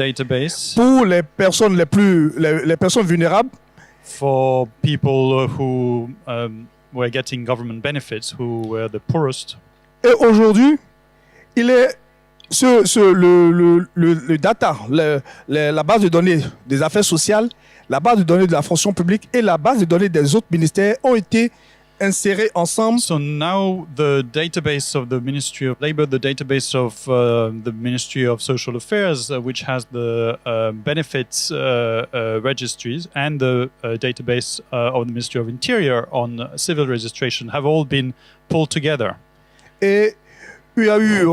pour les personnes les personnes vulnérables. For people who were getting government benefits, who were the poorest. Et aujourd'hui, il est le data, la base de données des affaires sociales, la base de données de la fonction publique et la base de données des autres ministères ont été insérés ensemble. So now the database of the Ministry of Labour, the database of the Ministry of Social Affairs, which has the benefits registries, and the database of the Ministry of Interior on civil registration have all been pulled together. Et il y a eu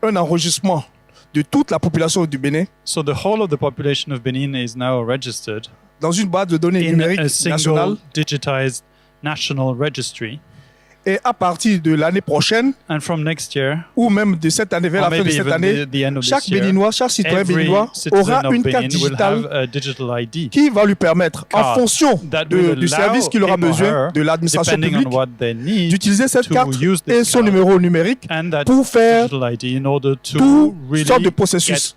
un enregistrement de toute la population du Bénin. So the whole of the population of Benin is now registered dans une base de données numérique nationale. Digitized national registry. Et à partir de l'année prochaine, and from next year, ou même de cette année vers la fin de cette année, chaque Béninois, chaque citoyen béninois aura une carte digitale qui va lui permettre, en fonction du service qu'il aura besoin de l'administration publique, d'utiliser cette carte et son numéro numérique pour faire toutes sortes de processus.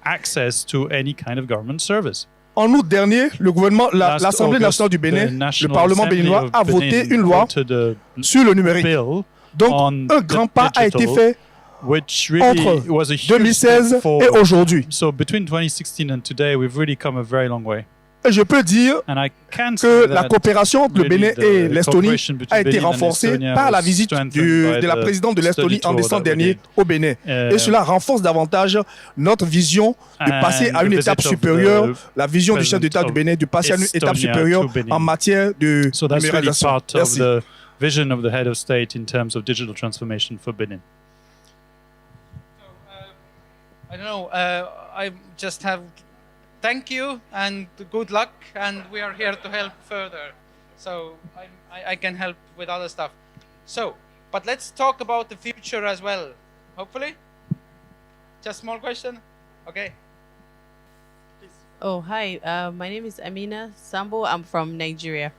En août dernier, le gouvernement, l'Assemblée nationale du Bénin, le Parlement béninois a voté une loi sur le numérique. Donc, un grand pas a été fait entre 2016 et aujourd'hui. So between 2016 and today, we've really come a very long way. Et je peux dire And I can que say la that coopération entre le really Bénin the et l'Estonie cooperation between a été Benin and renforcée Estonia par la was visite strengthened by de la the présidente de l'Estonie study en tour décembre that we dernier did. au Bénin. Et cela renforce davantage notre vision de passer And à une the étape visit of supérieure, the la vision du chef d'État du Bénin de passer à une étape supérieure en matière de So that's really numérisation. part of Merci. the vision of the head of state in terms of digital transformation for Benin. I don't know. I just have thank you and good luck, and we are here to help further. So I can help with other stuff. So, but let's talk about the future as well. Hopefully, just small question. Okay. Oh, hi. My name is Amina Sambo. I'm from Nigeria.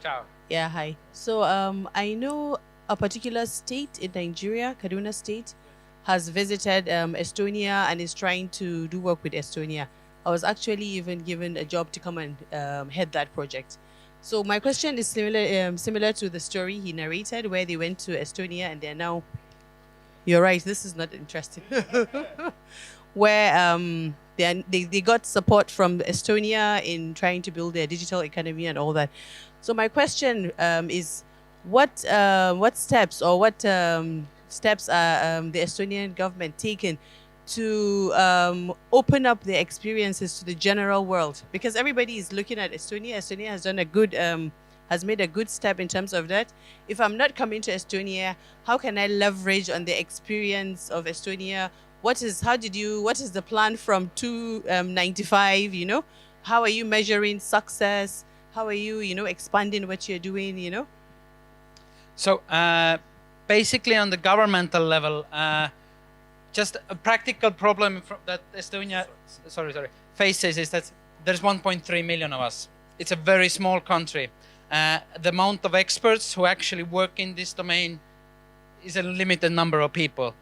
Ciao. Yeah, hi. So I know a particular state in Nigeria, Kaduna State, has visited Estonia and is trying to do work with Estonia. I was actually even given a job to come and head that project. So my question is similar to the story he narrated, where they went to Estonia and they're now. You're right. This is not interesting. Where they got support from Estonia in trying to build their digital economy and all that. So my question is, what steps or what steps are the Estonian government taking to open up their experiences to the general world? Because everybody is looking at Estonia. Estonia has done a good, has made a good step in terms of that. If I'm not coming to Estonia, how can I leverage on the experience of Estonia? What is the plan from 295? You know, how are you measuring success? How are you, expanding what you're doing? So basically, on the governmental level, just a practical problem that Estonia, faces is that there's 1.3 million of us. It's a very small country. The amount of experts who actually work in this domain is a limited number of people.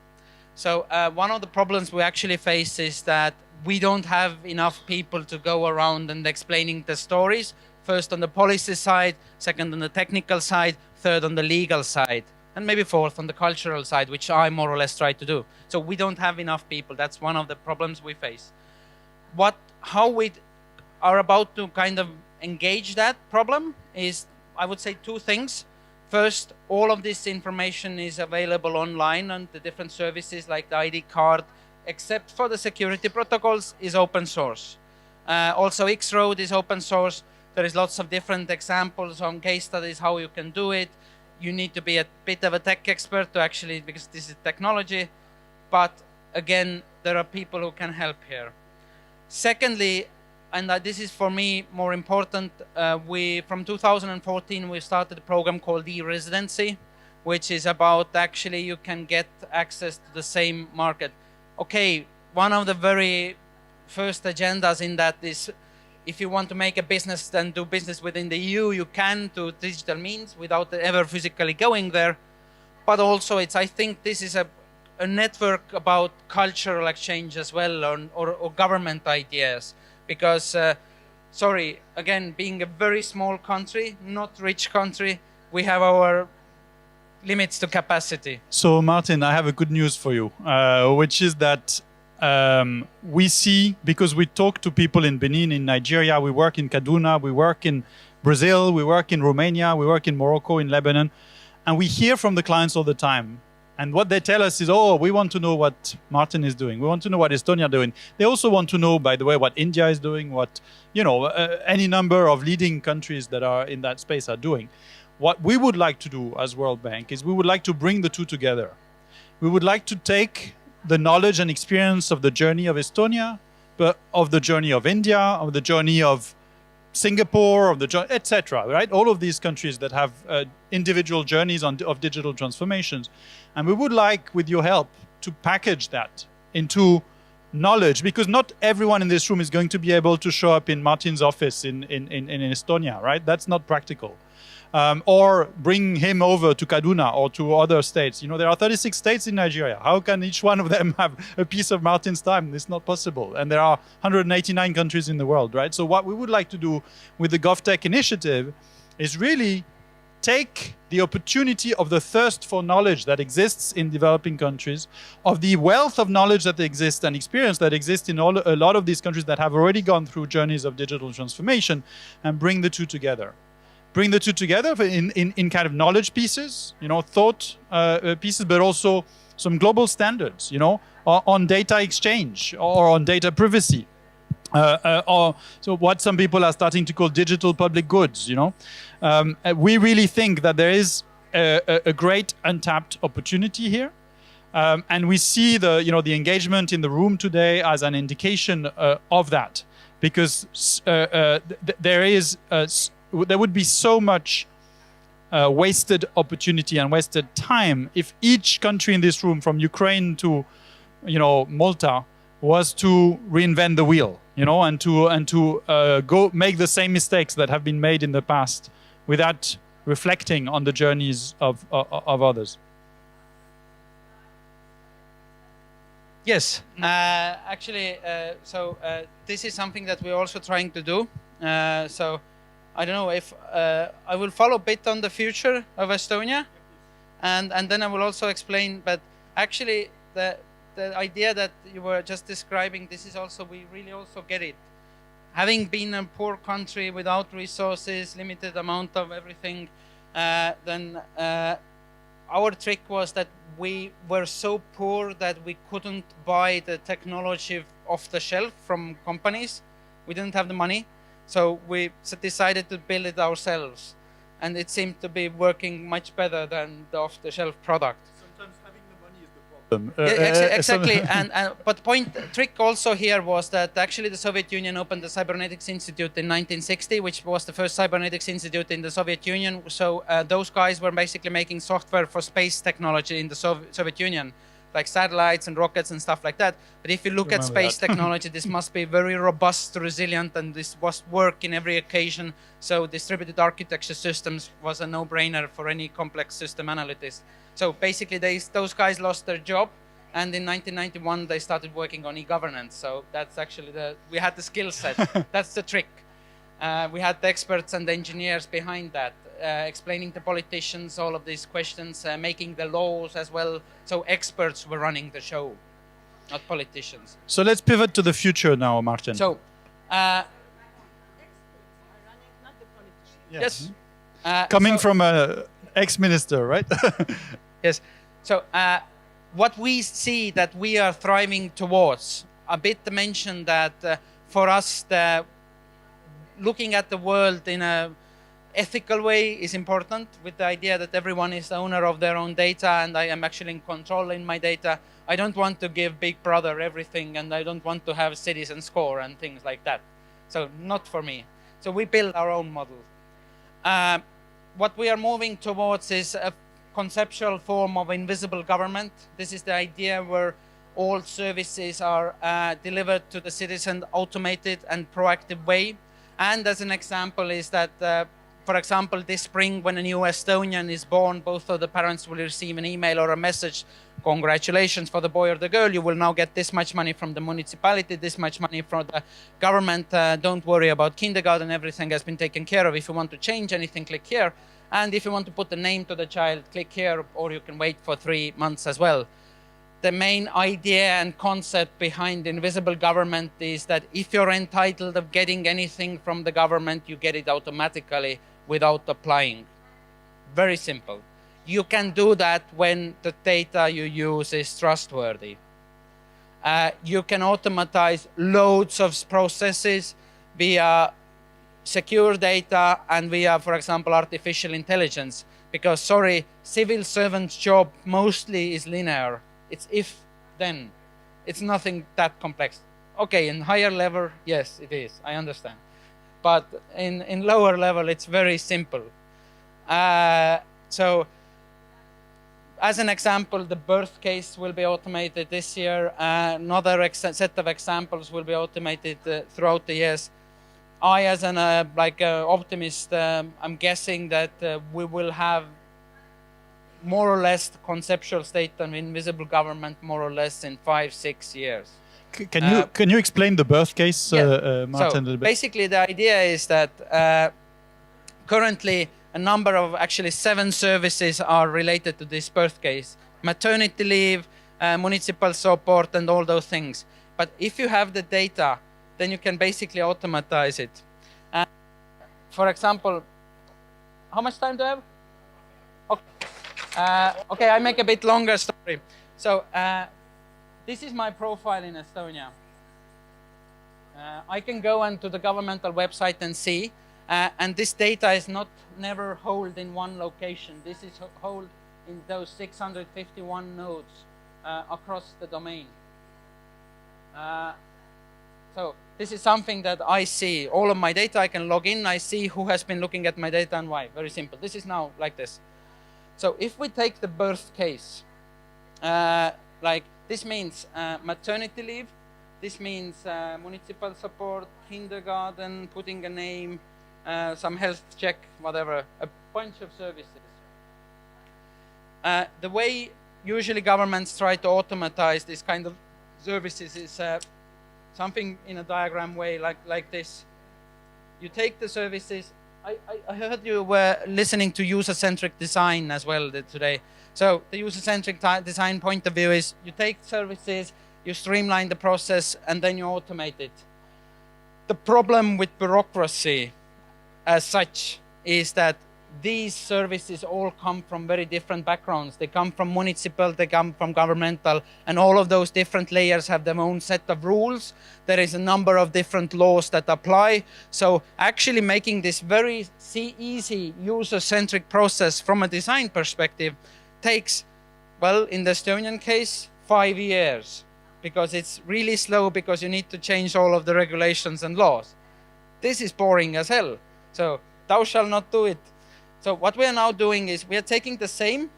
So one of the problems we actually face is that we don't have enough people to go around and explaining the stories. First on the policy side, second on the technical side, third on the legal side, and maybe fourth on the cultural side, which I more or less try to do. So we don't have enough people. That's one of the problems we face. How we are about to kind of engage that problem is, I would say, two things. First, all of this information is available online on the different services like the ID card, except for the security protocols, is open source. Also, X-Road is open source. There is lots of different examples on case studies how you can do it. You need to be a bit of a tech expert to actually, because this is technology. But again, there are people who can help here. Secondly, and this is for me more important, from 2014 we started a program called e-residency, which is about actually you can get access to the same market. Okay, one of the very first agendas in that is, if you want to make a business and do business within the EU, you can do digital means without ever physically going there. But also, I think this is a network about cultural exchange as well, or government ideas. Because, again, being a very small country, not rich country, we have our limits to capacity. So, Martin, I have a good news for you, which is that we see, because we talk to people in Benin, in Nigeria, we work in Kaduna, we work in Brazil, we work in Romania, we work in Morocco, in Lebanon, and we hear from the clients all the time. And what they tell us is, oh, we want to know what Martin is doing. We want to know what Estonia is doing. They also want to know, by the way, what India is doing, what, any number of leading countries that are in that space are doing. What we would like to do as World Bank is we would like to bring the two together. We would like to take the knowledge and experience of the journey of Estonia, but of the journey of India, of the journey of Singapore, of the etc. Right? All of these countries that have individual journeys of digital transformations. And we would like, with your help, to package that into knowledge, because not everyone in this room is going to be able to show up in Martin's office in Estonia, right? That's not practical. Or bring him over to Kaduna or to other states. There are 36 states in Nigeria. How can each one of them have a piece of Martin's time? It's not possible. And there are 189 countries in the world, right? So what we would like to do with the GovTech initiative is really take the opportunity of the thirst for knowledge that exists in developing countries, of the wealth of knowledge that exists and experience that exists in a lot of these countries that have already gone through journeys of digital transformation, and bring the two together. Bring the two together in kind of knowledge pieces, thought pieces, but also some global standards, on data exchange or on data privacy. Or so what some people are starting to call digital public goods, we really think that there is a great untapped opportunity here. And we see the engagement in the room today as an indication of that, because there would be so much wasted opportunity and wasted time if each country in this room, from Ukraine to Malta, was to reinvent the wheel, and to go make the same mistakes that have been made in the past without reflecting on the journeys of others. Yes, actually, this is something that we're also trying to do. So I don't know if I will follow a bit on the future of Estonia, and then I will also explain. But actually, the idea that you were just describing, this is also, we really also get it. Having been a poor country without resources, limited amount of everything, then our trick was that we were so poor that we couldn't buy the technology off the shelf from companies. We didn't have the money. So we decided to build it ourselves. And it seemed to be working much better than the off-the-shelf product. Sometimes having the money is the problem. Exactly. But trick also here was that actually the Soviet Union opened the Cybernetics Institute in 1960, which was the first cybernetics institute in the Soviet Union. So those guys were basically making software for space technology in the Soviet Union, like satellites and rockets and stuff like that. But if you look at space technology, this must be very robust, resilient, and this must work in every occasion. So distributed architecture systems was a no-brainer for any complex system analyst. So basically, those guys lost their job, and in 1991 they started working on e-governance. So that's actually we had the skill set. That's the trick. We had the experts and the engineers behind that, explaining to politicians all of these questions, making the laws as well. So experts were running the show, not politicians. So let's pivot to the future now, Martin. So, Experts are running, not the politicians. yes. Coming from an ex-minister, right? Yes. So what we see that we are thriving towards, a bit mentioned that for us, looking at the world in a ethical way is important, with the idea that everyone is the owner of their own data and I am actually in control in my data. I don't want to give Big Brother everything, and I don't want to have citizen score and things like that. So not for me. So we build our own model. What we are moving towards is a conceptual form of invisible government. This is the idea where all services are delivered to the citizen automated and proactive way. And as an example is that, for example, this spring when a new Estonian is born, both of the parents will receive an email or a message. Congratulations for the boy or the girl. You will now get this much money from the municipality, this much money from the government. Don't worry about kindergarten. Everything has been taken care of. If you want to change anything, click here. And if you want to put the name to the child, click here, or you can wait for 3 months as well. The main idea and concept behind invisible government is that if you're entitled of getting anything from the government, you get it automatically without applying. Very simple. You can do that when the data you use is trustworthy. You can automatize loads of processes via secure data and via, for example, artificial intelligence. Because, sorry, civil servant's job mostly is linear. It's if, then. It's nothing that complex. Okay, in higher level, yes, it is. I understand. But in lower level, it's very simple. So, as an example, the birth case will be automated this year. Another set of examples will be automated throughout the years. I, as an optimist, I'm guessing that we will have more or less the conceptual state of invisible government more or less in 5-6 years. Can you explain the birth case, Martin, a little bit? Basically, the idea is that currently a number of, actually 7 services are related to this birth case. Maternity leave, municipal support, and all those things. But if you have the data, then you can basically automatize it. For example, how much time do I have? Okay, okay, I make a bit longer story. So this is my profile in Estonia. I can go onto the governmental website and see, and this data is not never held in one location. This is held in those 651 nodes across the domain. So this is something that I see. All of my data, I can log in, I see who has been looking at my data and why. Very simple. This is now like this. So if we take the birth case, like this means maternity leave, this means municipal support, kindergarten, putting a name, some health check, whatever, a bunch of services. The way usually governments try to automatize this kind of services is something in a diagram way like this. You take the services. I heard you were listening to user-centric design as well today. So the user-centric design point of view is you take services, you streamline the process, and then you automate it. The problem with bureaucracy as such is that these services all come from very different backgrounds. They come from municipal, they come from governmental, and all of those different layers have their own set of rules. There is a number of different laws that apply. So actually making this very easy user-centric process from a design perspective takes, well, in the Estonian case, 5 years, because it's really slow because you need to change all of the regulations and laws. This is boring as hell. So thou shalt not do it. So what we are now doing is we are taking the same,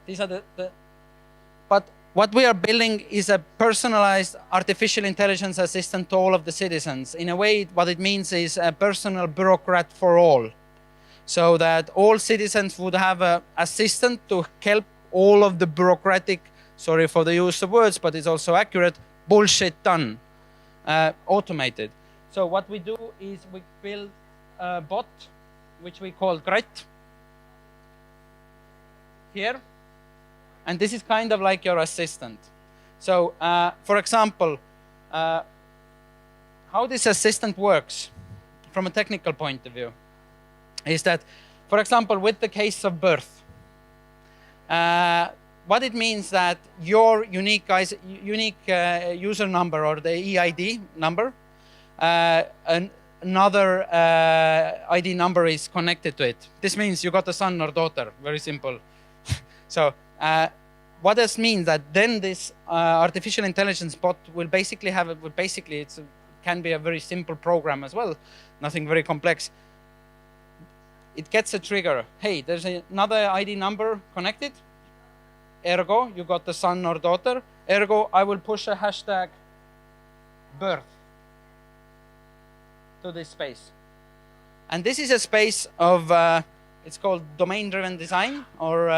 these are but what we are building is a personalized artificial intelligence assistant to all of the citizens. In a way, what it means is a personal bureaucrat for all. So that all citizens would have an assistant to help all of the bureaucratic, sorry for the use of words, but it's also accurate, bullshit done, automated. So what we do is we build a bot, which we call Gret here. And this is kind of like your assistant. So, for example, how this assistant works from a technical point of view is that, for example, with the case of birth, what it means that your unique user number or the EID number, another ID number is connected to it. This means you got a son or daughter, very simple. So what this means that then this artificial intelligence bot will basically have it can be a very simple program as well, nothing very complex. It gets a trigger. Hey, there's another ID number connected. Ergo, you got the son or daughter. Ergo, I will push a hashtag birth to this space. And this is a space of, it's called domain-driven design, or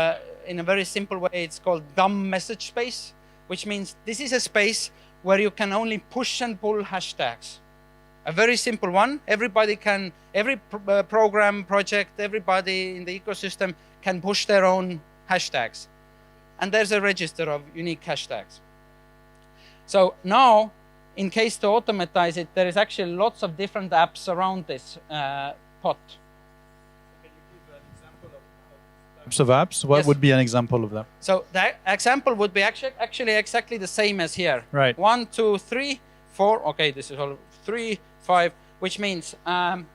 in a very simple way, it's called dumb message space, which means this is a space where you can only push and pull hashtags. A very simple one. Everybody can, every program, project, everybody in the ecosystem can push their own hashtags. And there's a register of unique hashtags. So now, in case to automatize it, there is actually lots of different apps around this pot. Can you give an example of types of apps? What would be an example of that? So the example would be actually exactly the same as here. Right. 1, 2, 3, 4. Okay, this is all 3, 5, which means 1,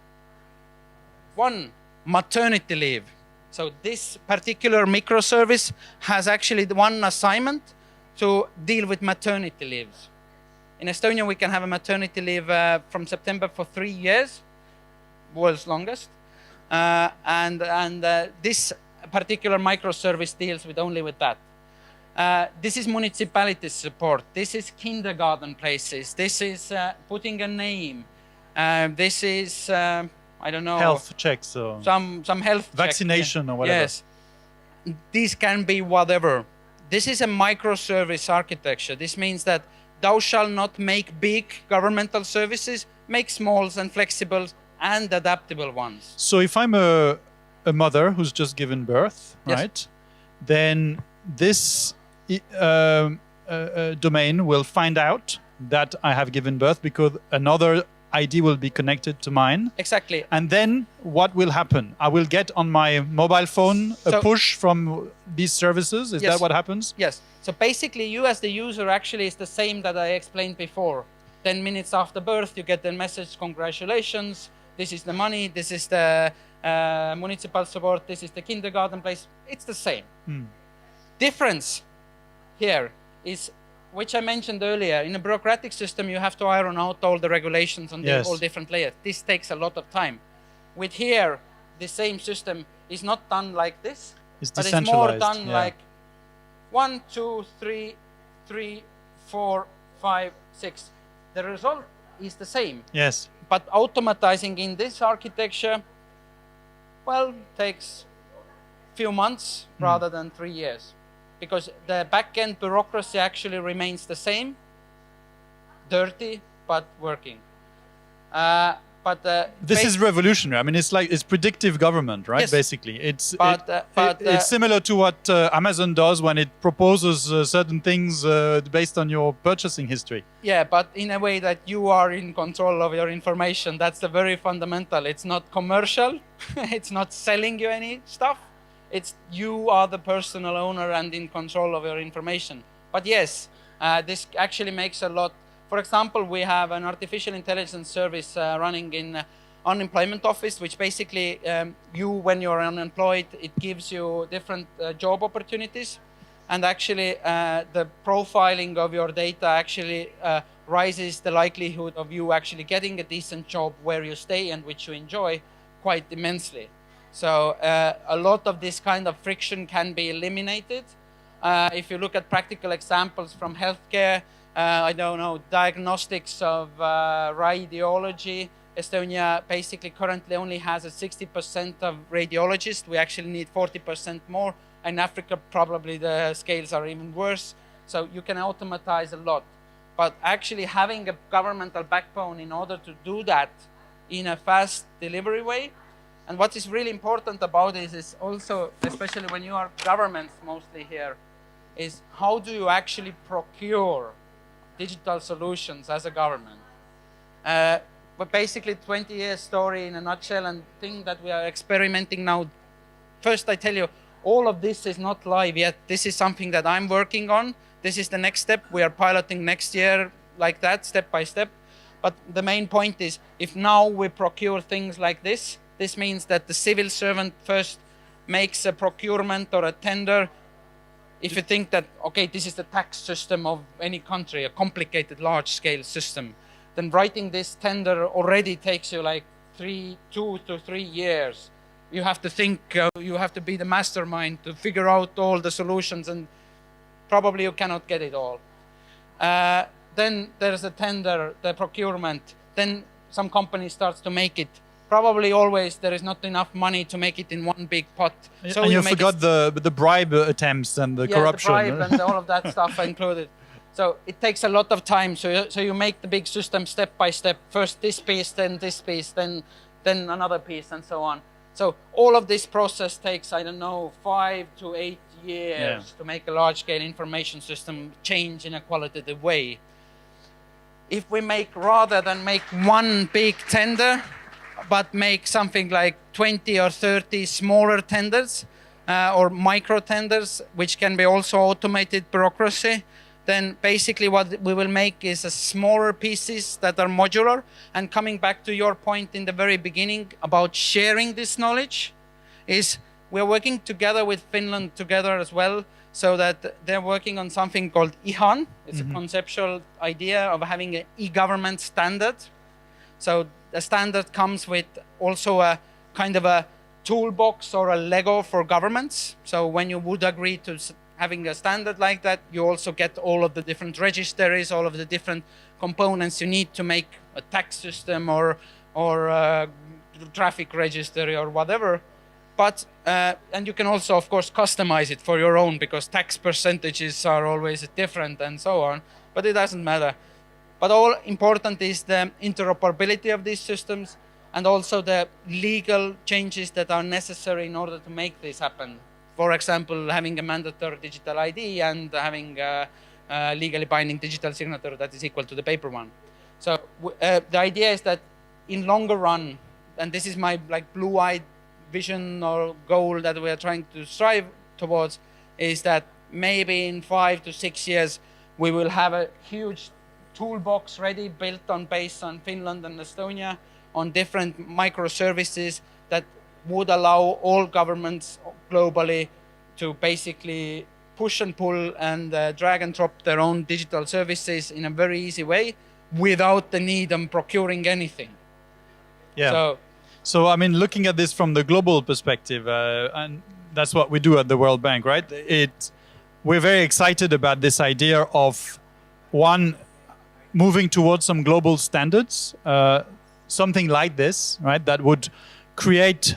maternity leave. So this particular microservice has actually one assignment to deal with maternity leaves. In Estonia, we can have a maternity leave from September for 3 years, world's longest. This particular microservice deals with only with that. This is municipality support. This is kindergarten places. This is putting a name. This is, I don't know. Health checks. Or some health vaccination check. or whatever. Yes. These can be whatever. This is a microservice architecture. This means that thou shalt not make big governmental services, make small and flexible and adaptable ones. So if I'm a a mother who's just given birth, Yes. right? Then this domain will find out that I have given birth because another ID will be connected to mine. Exactly. And then what will happen? I will get on my mobile phone a So- push from these services. Is Yes. that what happens? Yes. So basically, you as the user actually is the same that I explained before. 10 minutes after birth, you get the message, congratulations, this is the money, this is the municipal support, this is the kindergarten place. It's the same. Difference here is, which I mentioned earlier, in a bureaucratic system, you have to iron out all the regulations on Yes. all different layers. This takes a lot of time. With here, the same system is not done like this, It's but it's more decentralized. done yeah. like 1, 2, 3, 3, 4, 5, 6. The result is the same, Yes. but automatizing in this architecture, well, takes few months rather than 3 years, because the back-end bureaucracy actually remains the same, dirty but working. This is revolutionary. I mean, it's predictive government, right? Yes. Basically, it's But similar to what Amazon does when it proposes certain things based on your purchasing history. yeah, but in a way that you are in control of your information. That's the very fundamental. It's not commercial. It's not selling you any stuff. It's you are the personal owner and in control of your information. But yes, this actually makes a lot. For example, we have an artificial intelligence service running in unemployment office, which basically when you're unemployed, it gives you different job opportunities. And actually, the profiling of your data actually rises the likelihood of you actually getting a decent job where you stay and which you enjoy quite immensely. So a lot of this kind of friction can be eliminated. If you look at practical examples from healthcare, I don't know, diagnostics of radiology. Estonia basically currently only has a 60% of radiologists. We actually need 40% more. In Africa, probably the scales are even worse. So you can automatize a lot. But actually having a governmental backbone in order to do that in a fast delivery way. And what is really important about this is also, especially when you are governments mostly here, is how do you actually procure digital solutions as a government? But basically 20 years story in a nutshell, and thing that we are experimenting now. First, I tell you, all of this is not live yet. This is something that I'm working on. This is the next step. We are piloting next year like that, step by step. But the main point is, if now we procure things like this, this means that the civil servant first makes a procurement or a tender. If you think that, okay, this is the tax system of any country, a complicated, large-scale system, then writing this tender already takes you like 2 to 3 years. You have to think, you have to be the mastermind to figure out all the solutions, and probably you cannot get it all. Then there's the tender, the procurement. Then some company starts to make it. Probably always there is not enough money to make it in one big pot. So and you forgot the bribe attempts and the corruption. The bribe and all of that stuff included. So it takes a lot of time. So you make the big system step by step. First this piece, then this piece, then another piece, and so on. So all of this process takes, I don't know, 5 to 8 years to make a large-scale information system change in a qualitative way. If we rather than make one big tender, but make something like 20 or 30 smaller tenders or micro tenders, which can be also automated bureaucracy, then basically what we will make is smaller pieces that are modular. And coming back to your point in the very beginning about sharing this knowledge, is we're working together with Finland together as well, so that they're working on something called IHAN. It's a conceptual idea of having an e-government standard. So the standard comes with also a kind of a toolbox or a Lego for governments. So when you would agree to having a standard like that, you also get all of the different registries, all of the different components you need to make a tax system or a traffic registry or whatever. But and you can also, of course, customize it for your own, because tax percentages are always different and so on. But it doesn't matter. But all important is the interoperability of these systems. and also the legal changes that are necessary in order to make this happen. For example, having a mandatory digital ID and having a legally binding digital signature that is equal to the paper one. So the idea is that in longer run, and this is my like blue-eyed vision or goal that we are trying to strive towards, is that maybe in 5 to 6 years we will have a huge toolbox ready, built on based on Finland and Estonia, on different microservices that would allow all governments globally to basically push and pull and drag and drop their own digital services in a very easy way without the need of procuring anything. Yeah. So I mean, looking at this from the global perspective, and that's what we do at the World Bank, right? We're very excited about this idea of moving towards some global standards, something like this, right? That would create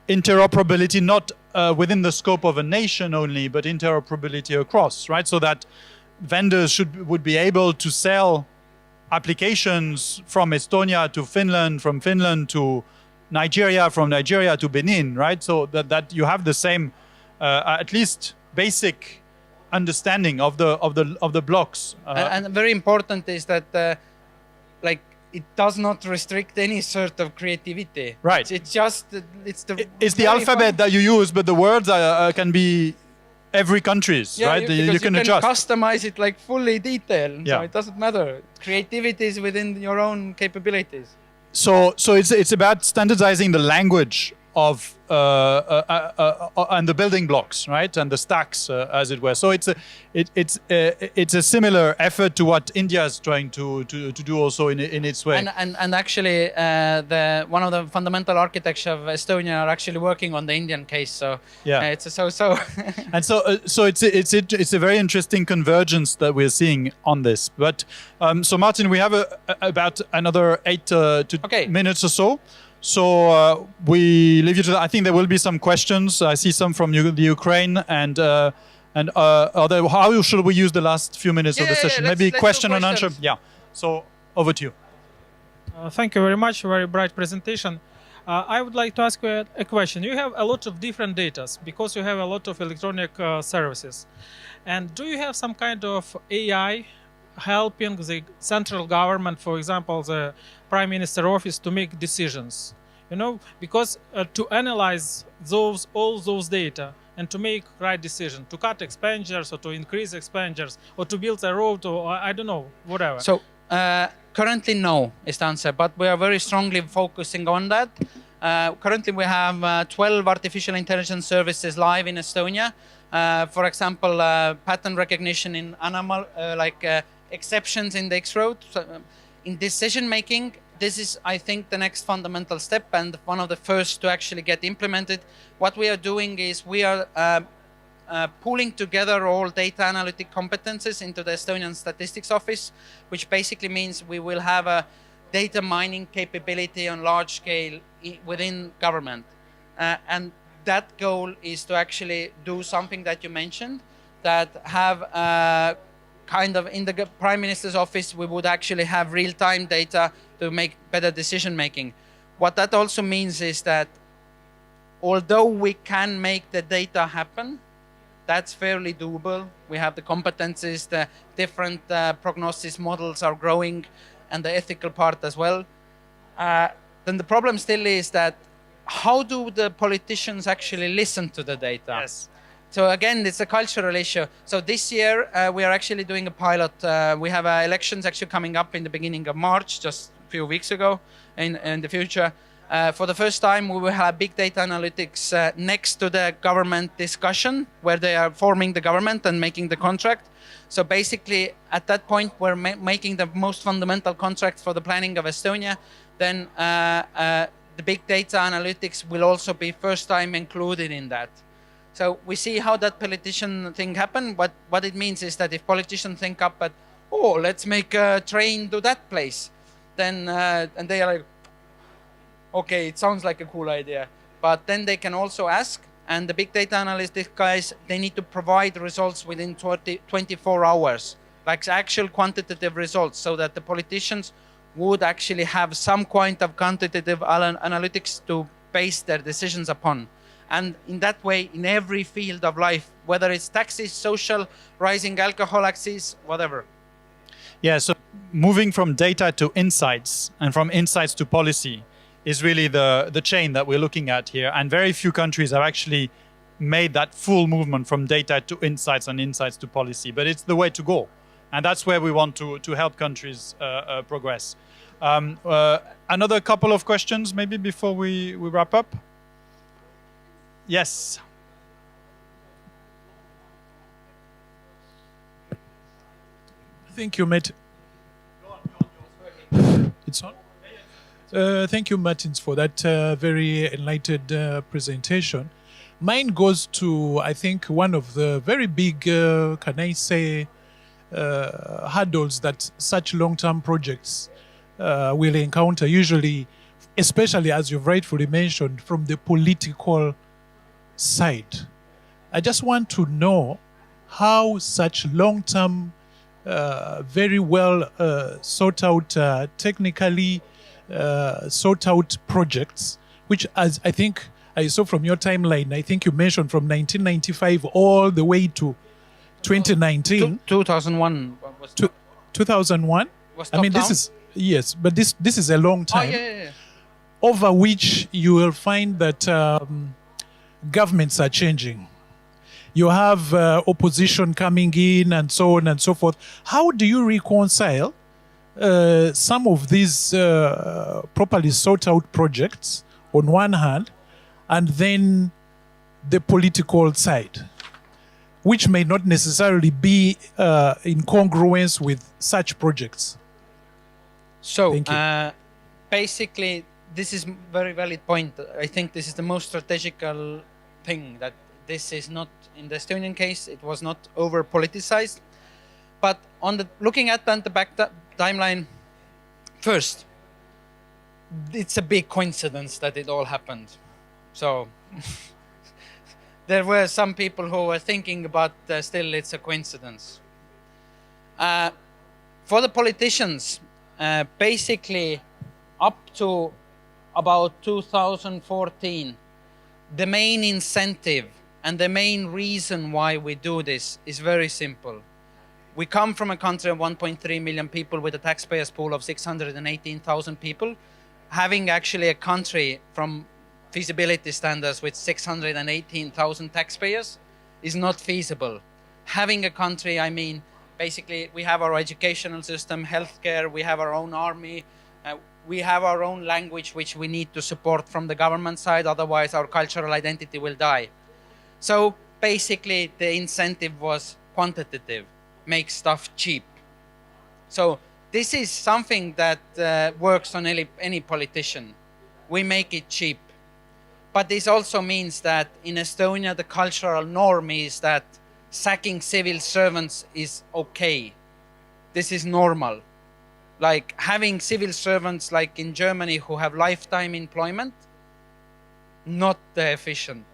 interoperability, not within the scope of a nation only, but interoperability across, right? So that vendors would be able to sell applications from Estonia to Finland, from Finland to Nigeria, from Nigeria to Benin, right? So that you have the same, at least basic understanding of the blocks. And very important is that like it does not restrict any sort of creativity. Right. It's just it's the alphabet that you use, but the words can be every country's, right? You can adjust. Customize it like fully detailed. Yeah. So it doesn't matter. Creativity is within your own capabilities. So it's about standardizing the language of and the building blocks, right, and the stacks, as it were. So it's a similar effort to what India is trying to do also in its way. And actually, one of the fundamental architects of Estonia are actually working on the Indian case. So yeah, it's a so. And so it's a very interesting convergence that we're seeing on this. But so Martin, we have about another 8 minutes or so. So we leave you to that. I think there will be some questions. I see some from the Ukraine and other. How should we use the last few minutes of the session? Maybe let's question and questions. answer. Yeah. So over to you. Thank you very much. Very bright presentation. I would like to ask you a question. You have a lot of different data because you have a lot of electronic services. And do you have some kind of AI helping the central government, for example, the Prime Minister office, to make decisions? You know, because to analyze all those data and to make right decision, to cut expenditures or to increase expenditures or to build a road or I don't know, whatever. So currently no is the answer, but we are very strongly focusing on that. Currently we have 12 artificial intelligence services live in Estonia. For example, pattern recognition in animal, exceptions in the X-Road. So, in decision making, this is, I think, the next fundamental step and one of the first to actually get implemented. What we are doing is we are pulling together all data analytic competences into the Estonian Statistics Office, which basically means we will have a data mining capability on large scale within government. And that goal is to actually do something that you mentioned, that have kind of in the Prime Minister's office, we would actually have real-time data to make better decision making. What that also means is that although we can make the data happen, that's fairly doable. We have the competencies, the different prognosis models are growing, and the ethical part as well. Then the problem still is that how do the politicians actually listen to the data? Yes. So again, it's a cultural issue. So this year, we are actually doing a pilot. We have elections actually coming up in the beginning of March, just a few weeks ago in the future. For the first time, we will have big data analytics next to the government discussion, where they are forming the government and making the contract. So basically, at that point, we're making the most fundamental contract for the planning of Estonia. Then the big data analytics will also be first time included in that. So we see how that politician thing happen. But what it means is that if politicians think up at, oh, let's make a train to that place, then and they are like, okay, it sounds like a cool idea. But then they can also ask, and the big data analytics guys, they need to provide results within 24 hours, like actual quantitative results, so that the politicians would actually have some kind of quantitative analytics to base their decisions upon. And in that way, in every field of life, whether it's taxes, social, rising alcohol access, whatever. Yeah, so moving from data to insights and from insights to policy is really the chain that we're looking at here. And very few countries have actually made that full movement from data to insights and insights to policy. But it's the way to go. And that's where we want to help countries progress. Another couple of questions maybe before we wrap up. Yes. Thank you, Matt. It's on? Thank you, Martins, for that very enlightened presentation. Mine goes to, I think, one of the very big, can I say, hurdles that such long-term projects will encounter, usually, especially as you've rightfully mentioned, from the political side. I just want to know how such long-term, very well sought out, technically sought out projects, which, as I think I saw from your timeline, I think you mentioned from 1995 all the way to 2019. 2001 was 2001. I mean, this is, yes, but this is a long time. Yeah. Over which you will find that governments are changing. You have opposition coming in and so on and so forth. How do you reconcile some of these properly sought out projects on one hand, and then the political side, which may not necessarily be in congruence with such projects? So basically, this is a very valid point. I think this is the most strategical thing, that this is not, in the Estonian case, it was not over politicized. But on the looking at the back timeline, first, it's a big coincidence that it all happened. So there were some people who were thinking about still it's a coincidence. For the politicians, basically up to about 2014, the main incentive and the main reason why we do this is very simple. We come from a country of 1.3 million people with a taxpayers pool of 618,000 people. Having actually a country from feasibility standards with 618,000 taxpayers is not feasible. Having a country, I mean, basically we have our educational system, healthcare, we have our own army, we have our own language which we need to support from the government side, otherwise our cultural identity will die. So basically the incentive was quantitative, make stuff cheap. So this is something that works on any politician. We make it cheap. But this also means that in Estonia, the cultural norm is that sacking civil servants is okay. This is normal. Like having civil servants like in Germany who have lifetime employment, not efficient.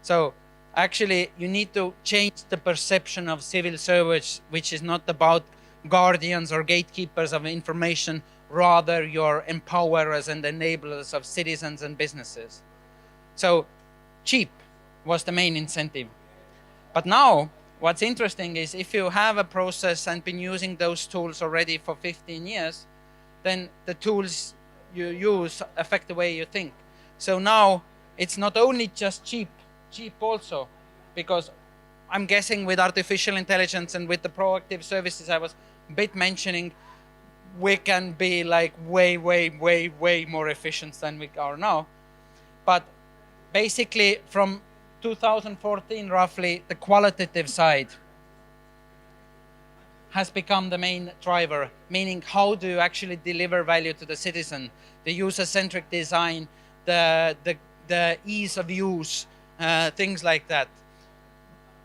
So actually you need to change the perception of civil service, which is not about guardians or gatekeepers of information, rather you're empowerers and enablers of citizens and businesses. So cheap was the main incentive. But now what's interesting is if you have a process and been using those tools already for 15 years, then the tools you use affect the way you think. So now it's not only just cheap also, because I'm guessing with artificial intelligence and with the proactive services I was a bit mentioning, we can be like way more efficient than we are now. But basically from 2014 roughly, the qualitative side has become the main driver, meaning how do you actually deliver value to the citizen, the user-centric design, the ease of use, things like that.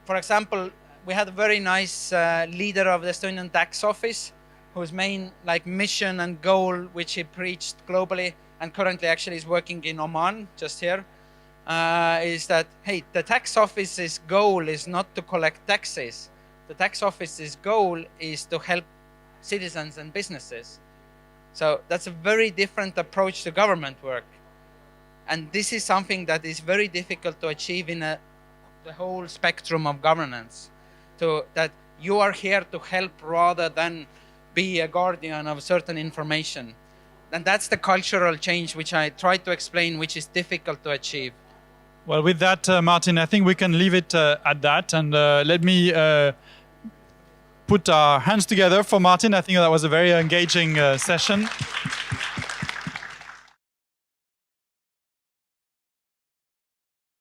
For example, we had a very nice leader of the Estonian tax office whose main mission and goal, which he preached globally and currently actually is working in Oman, just here, is that, hey, the tax office's goal is not to collect taxes. The tax office's goal is to help citizens and businesses. So that's a very different approach to government work. And this is something that is very difficult to achieve in the whole spectrum of governance. That you are here to help rather than be a guardian of certain information. And that's the cultural change which I tried to explain, which is difficult to achieve. Well, with that, Martin, I think we can leave it at that. And let me put our hands together for Martin. I think that was a very engaging session.